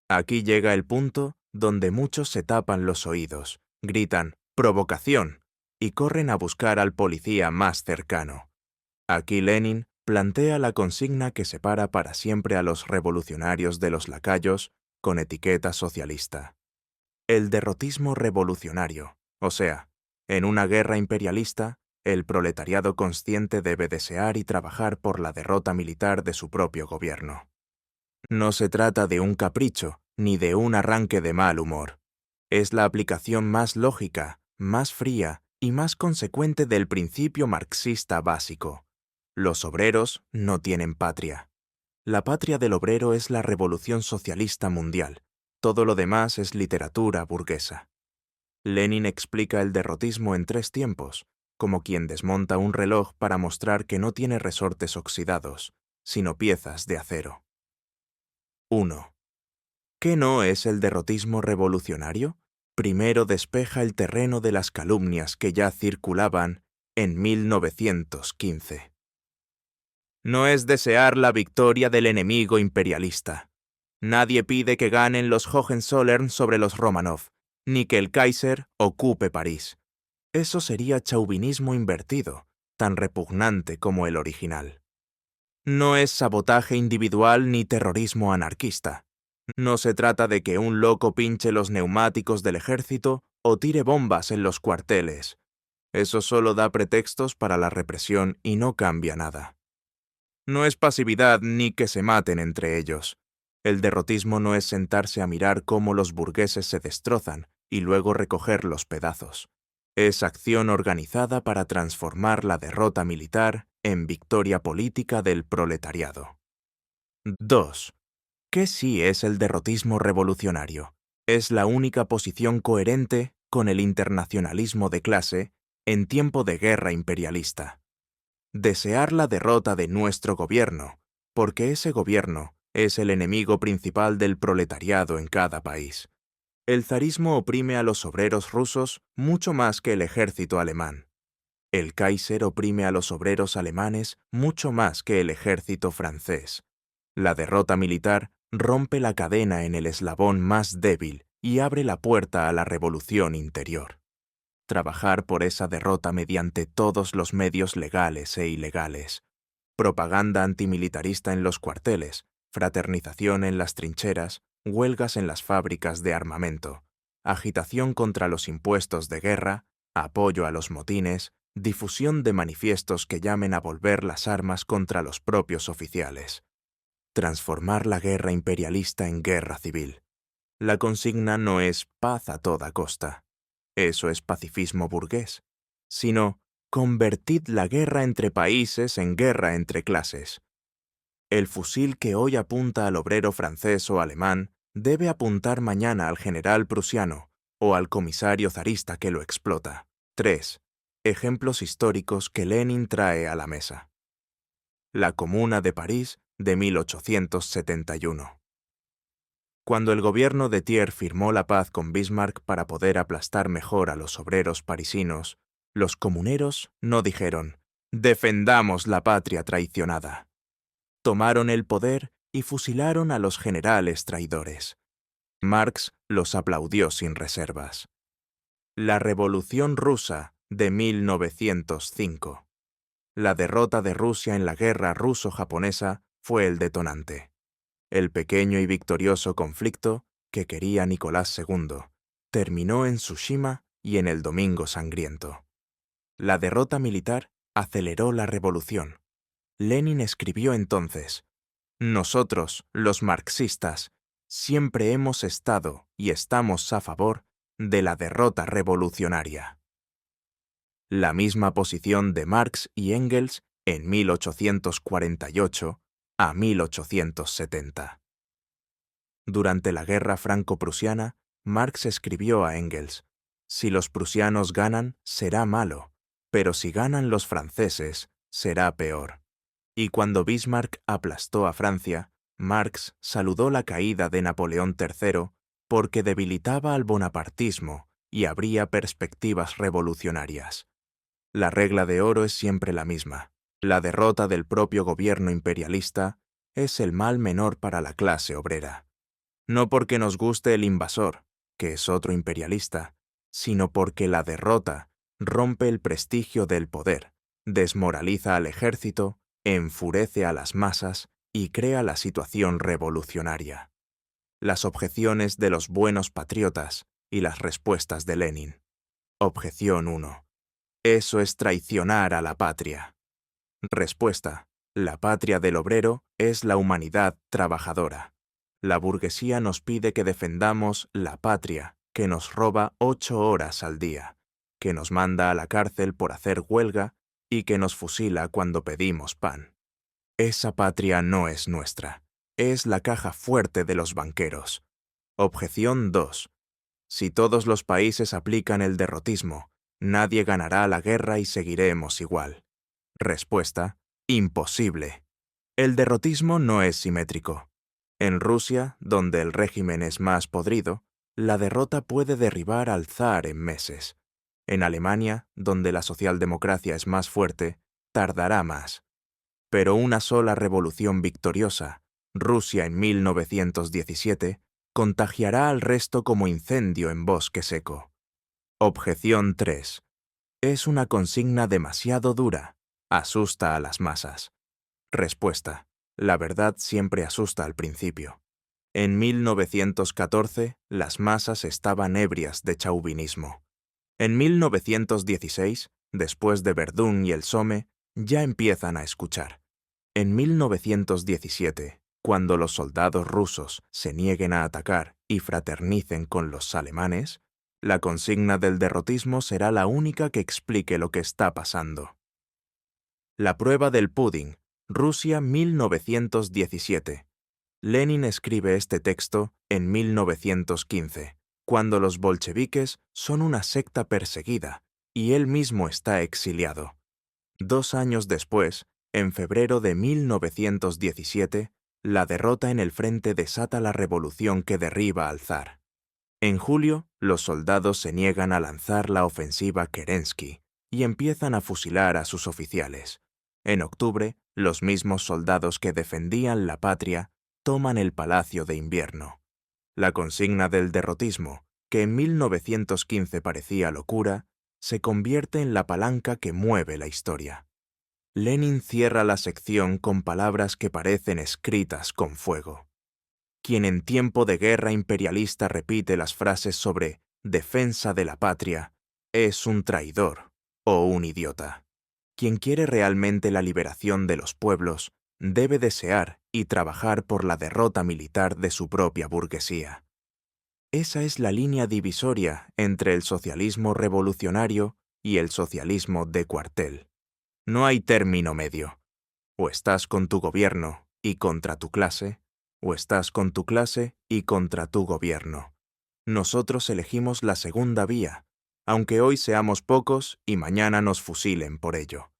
Aquí llega el punto donde muchos se tapan los oídos, gritan «provocación» y corren a buscar al policía más cercano. Aquí Lenin plantea la consigna que separa para siempre a los revolucionarios de los lacayos con etiqueta socialista. El derrotismo revolucionario, o sea, en una guerra imperialista, el proletariado consciente debe desear y trabajar por la derrota militar de su propio gobierno. No se trata de un capricho ni de un arranque de mal humor. Es la aplicación más lógica, más fría y más consecuente del principio marxista básico. Los obreros no tienen patria. La patria del obrero es la revolución socialista mundial. Todo lo demás es literatura burguesa. Lenin explica el derrotismo en 3 tiempos, como quien desmonta un reloj para mostrar que no tiene resortes oxidados, sino piezas de acero. 1. ¿Qué no es el derrotismo revolucionario? Primero despeja el terreno de las calumnias que ya circulaban en 1915. No es desear la victoria del enemigo imperialista. Nadie pide que ganen los Hohenzollern sobre los Romanov, ni que el Kaiser ocupe París. Eso sería chauvinismo invertido, tan repugnante como el original. No es sabotaje individual ni terrorismo anarquista. No se trata de que un loco pinche los neumáticos del ejército o tire bombas en los cuarteles. Eso solo da pretextos para la represión y no cambia nada. No es pasividad ni que se maten entre ellos. El derrotismo no es sentarse a mirar cómo los burgueses se destrozan y luego recoger los pedazos. Es acción organizada para transformar la derrota militar en victoria política del proletariado. 2. ¿Qué sí es el derrotismo revolucionario? Es la única posición coherente con el internacionalismo de clase en tiempo de guerra imperialista. Desear la derrota de nuestro gobierno, porque ese gobierno es el enemigo principal del proletariado en cada país. El zarismo oprime a los obreros rusos mucho más que el ejército alemán. El Kaiser oprime a los obreros alemanes mucho más que el ejército francés. La derrota militar rompe la cadena en el eslabón más débil y abre la puerta a la revolución interior. Trabajar por esa derrota mediante todos los medios legales e ilegales. Propaganda antimilitarista en los cuarteles, fraternización en las trincheras, huelgas en las fábricas de armamento, agitación contra los impuestos de guerra, apoyo a los motines, difusión de manifiestos que llamen a volver las armas contra los propios oficiales. Transformar la guerra imperialista en guerra civil. La consigna no es paz a toda costa. Eso es pacifismo burgués, sino convertid la guerra entre países en guerra entre clases. El fusil que hoy apunta al obrero francés o alemán debe apuntar mañana al general prusiano o al comisario zarista que lo explota. 3. Ejemplos históricos que Lenin trae a la mesa. La Comuna de París de 1871. Cuando el gobierno de Thiers firmó la paz con Bismarck para poder aplastar mejor a los obreros parisinos, los comuneros no dijeron «defendamos la patria traicionada». Tomaron el poder y fusilaron a los generales traidores. Marx los aplaudió sin reservas. La Revolución Rusa de 1905. La derrota de Rusia en la guerra ruso-japonesa fue el detonante. El pequeño y victorioso conflicto, que quería Nicolás II, terminó en Tsushima y en el Domingo Sangriento. La derrota militar aceleró la revolución. Lenin escribió entonces: Nosotros, los marxistas, siempre hemos estado y estamos a favor de la derrota revolucionaria. La misma posición de Marx y Engels en 1848 a 1870. Durante la Guerra Franco-Prusiana, Marx escribió a Engels: «Si los prusianos ganan, será malo, pero si ganan los franceses, será peor». Y cuando Bismarck aplastó a Francia, Marx saludó la caída de Napoleón III porque debilitaba al bonapartismo y abría perspectivas revolucionarias. La regla de oro es siempre la misma. La derrota del propio gobierno imperialista es el mal menor para la clase obrera. No porque nos guste el invasor, que es otro imperialista, sino porque la derrota rompe el prestigio del poder, desmoraliza al ejército, enfurece a las masas y crea la situación revolucionaria. Las objeciones de los buenos patriotas y las respuestas de Lenin. Objeción 1. Eso es traicionar a la patria. Respuesta. La patria del obrero es la humanidad trabajadora. La burguesía nos pide que defendamos la patria que nos roba 8 horas al día, que nos manda a la cárcel por hacer huelga y que nos fusila cuando pedimos pan. Esa patria no es nuestra, es la caja fuerte de los banqueros. Objeción 2. Si todos los países aplican el derrotismo, nadie ganará la guerra y seguiremos igual. Respuesta: imposible. El derrotismo no es simétrico. En Rusia, donde el régimen es más podrido, la derrota puede derribar al zar en meses. En Alemania, donde la socialdemocracia es más fuerte, tardará más. Pero una sola revolución victoriosa, Rusia en 1917, contagiará al resto como incendio en bosque seco. Objeción 3. Es una consigna demasiado dura. Asusta a las masas. Respuesta. La verdad siempre asusta al principio. En 1914, las masas estaban ebrias de chauvinismo. En 1916, después de Verdún y el Somme, ya empiezan a escuchar. En 1917, cuando los soldados rusos se nieguen a atacar y fraternicen con los alemanes, la consigna del derrotismo será la única que explique lo que está pasando. La prueba del pudding, Rusia 1917. Lenin escribe este texto en 1915, cuando los bolcheviques son una secta perseguida y él mismo está exiliado. 2 años después, en febrero de 1917, la derrota en el frente desata la revolución que derriba al zar. En julio, los soldados se niegan a lanzar la ofensiva Kerensky y empiezan a fusilar a sus oficiales. En octubre, los mismos soldados que defendían la patria toman el Palacio de Invierno. La consigna del derrotismo, que en 1915 parecía locura, se convierte en la palanca que mueve la historia. Lenin cierra la sección con palabras que parecen escritas con fuego. Quien en tiempo de guerra imperialista repite las frases sobre defensa de la patria es un traidor o un idiota. Quien quiere realmente la liberación de los pueblos debe desear y trabajar por la derrota militar de su propia burguesía. Esa es la línea divisoria entre el socialismo revolucionario y el socialismo de cuartel. No hay término medio. O estás con tu gobierno y contra tu clase, o estás con tu clase y contra tu gobierno. Nosotros elegimos la segunda vía, aunque hoy seamos pocos y mañana nos fusilen por ello.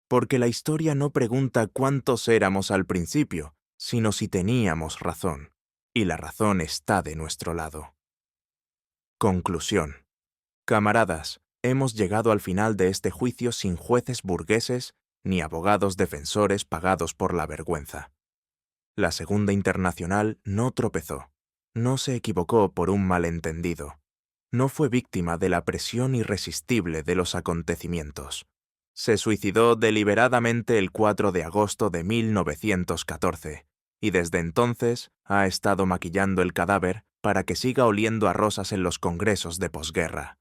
Porque la historia no pregunta cuántos éramos al principio, sino si teníamos razón, y la razón está de nuestro lado. Conclusión. Camaradas, hemos llegado al final de este juicio sin jueces burgueses ni abogados defensores pagados por la vergüenza. La Segunda Internacional no tropezó, no se equivocó por un malentendido, no fue víctima de la presión irresistible de los acontecimientos. Se suicidó deliberadamente el 4 de agosto de 1914, y desde entonces ha estado maquillando el cadáver para que siga oliendo a rosas en los congresos de posguerra.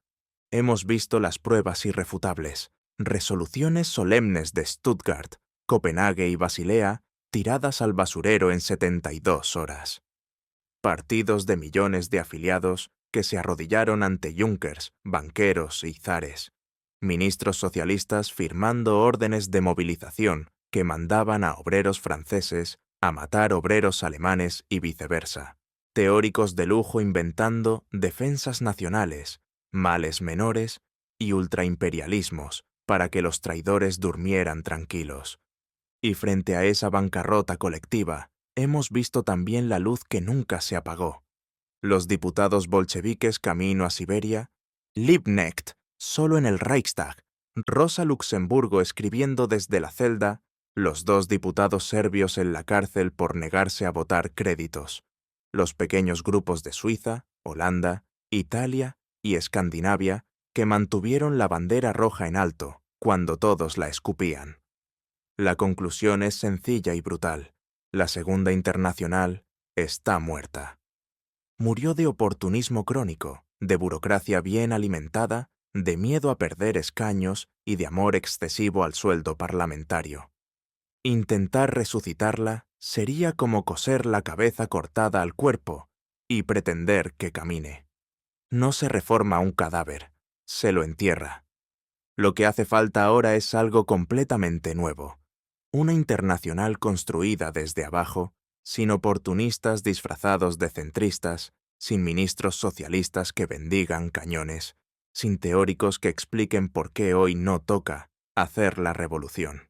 Hemos visto las pruebas irrefutables, resoluciones solemnes de Stuttgart, Copenhague y Basilea tiradas al basurero en 72 horas. Partidos de millones de afiliados que se arrodillaron ante Junkers, banqueros y zares. Ministros socialistas firmando órdenes de movilización que mandaban a obreros franceses a matar obreros alemanes y viceversa. Teóricos de lujo inventando defensas nacionales, males menores y ultraimperialismos para que los traidores durmieran tranquilos. Y frente a esa bancarrota colectiva, hemos visto también la luz que nunca se apagó. Los diputados bolcheviques camino a Siberia, Liebknecht solo en el Reichstag, Rosa Luxemburgo escribiendo desde la celda, los 2 diputados serbios en la cárcel por negarse a votar créditos, los pequeños grupos de Suiza, Holanda, Italia y Escandinavia que mantuvieron la bandera roja en alto cuando todos la escupían. La conclusión es sencilla y brutal. La Segunda Internacional está muerta. Murió de oportunismo crónico, de burocracia bien alimentada, de miedo a perder escaños y de amor excesivo al sueldo parlamentario. Intentar resucitarla sería como coser la cabeza cortada al cuerpo y pretender que camine. No se reforma un cadáver, se lo entierra. Lo que hace falta ahora es algo completamente nuevo. Una internacional construida desde abajo, sin oportunistas disfrazados de centristas, sin ministros socialistas que bendigan cañones, sin teóricos que expliquen por qué hoy no toca hacer la revolución.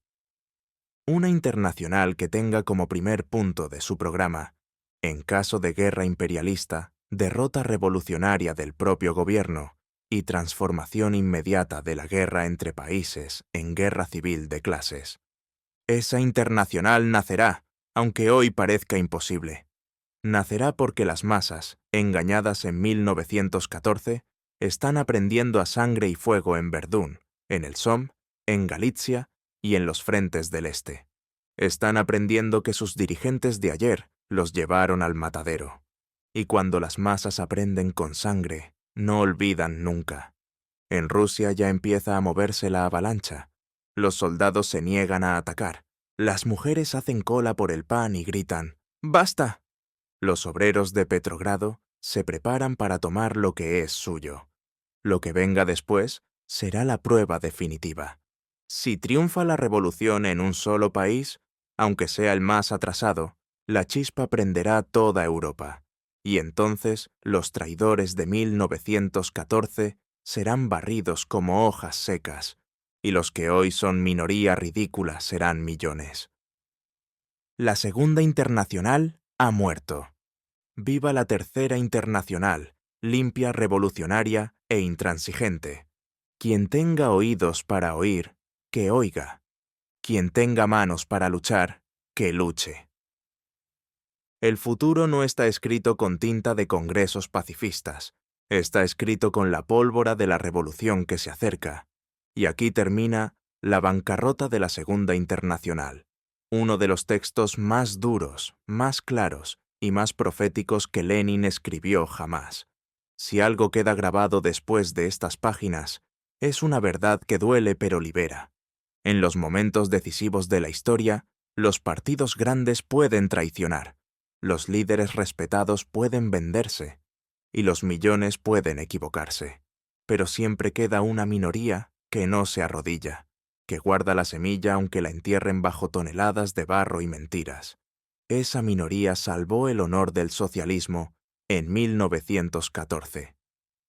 Una internacional que tenga como primer punto de su programa, en caso de guerra imperialista, derrota revolucionaria del propio gobierno y transformación inmediata de la guerra entre países en guerra civil de clases. Esa internacional nacerá, aunque hoy parezca imposible. Nacerá porque las masas, engañadas en 1914, están aprendiendo a sangre y fuego en Verdún, en el Somme, en Galitzia y en los frentes del Este. Están aprendiendo que sus dirigentes de ayer los llevaron al matadero. Y cuando las masas aprenden con sangre, no olvidan nunca. En Rusia ya empieza a moverse la avalancha. Los soldados se niegan a atacar. Las mujeres hacen cola por el pan y gritan ¡basta! Los obreros de Petrogrado se preparan para tomar lo que es suyo. Lo que venga después será la prueba definitiva. Si triunfa la revolución en un solo país, aunque sea el más atrasado, la chispa prenderá toda Europa. Y entonces los traidores de 1914 serán barridos como hojas secas, y los que hoy son minoría ridícula serán millones. La Segunda Internacional ha muerto. Viva la Tercera Internacional, limpia, revolucionaria e intransigente. Quien tenga oídos para oír, que oiga. Quien tenga manos para luchar, que luche. El futuro no está escrito con tinta de congresos pacifistas, está escrito con la pólvora de la revolución que se acerca. Y aquí termina La bancarrota de la Segunda Internacional, uno de los textos más duros, más claros y más proféticos que Lenin escribió jamás. Si algo queda grabado después de estas páginas, es una verdad que duele pero libera. En los momentos decisivos de la historia, los partidos grandes pueden traicionar, los líderes respetados pueden venderse, y los millones pueden equivocarse. Pero siempre queda una minoría que no se arrodilla, que guarda la semilla aunque la entierren bajo toneladas de barro y mentiras. Esa minoría salvó el honor del socialismo en 1914.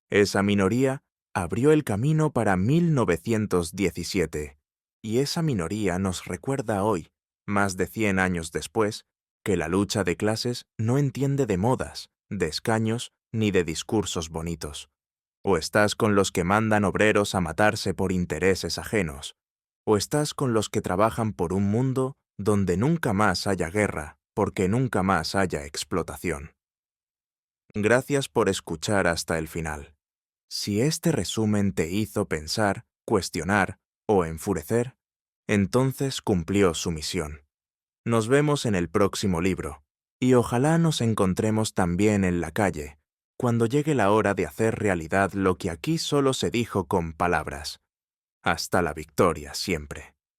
Esa minoría abrió el camino para 1917, y esa minoría nos recuerda hoy, más de 100 años después, que la lucha de clases no entiende de modas, de escaños ni de discursos bonitos. O estás con los que mandan obreros a matarse por intereses ajenos, o estás con los que trabajan por un mundo donde nunca más haya guerra, porque nunca más haya explotación. Gracias por escuchar hasta el final. Si este resumen te hizo pensar, cuestionar o enfurecer, entonces cumplió su misión. Nos vemos en el próximo libro, y ojalá nos encontremos también en la calle, cuando llegue la hora de hacer realidad lo que aquí solo se dijo con palabras. Hasta la victoria siempre.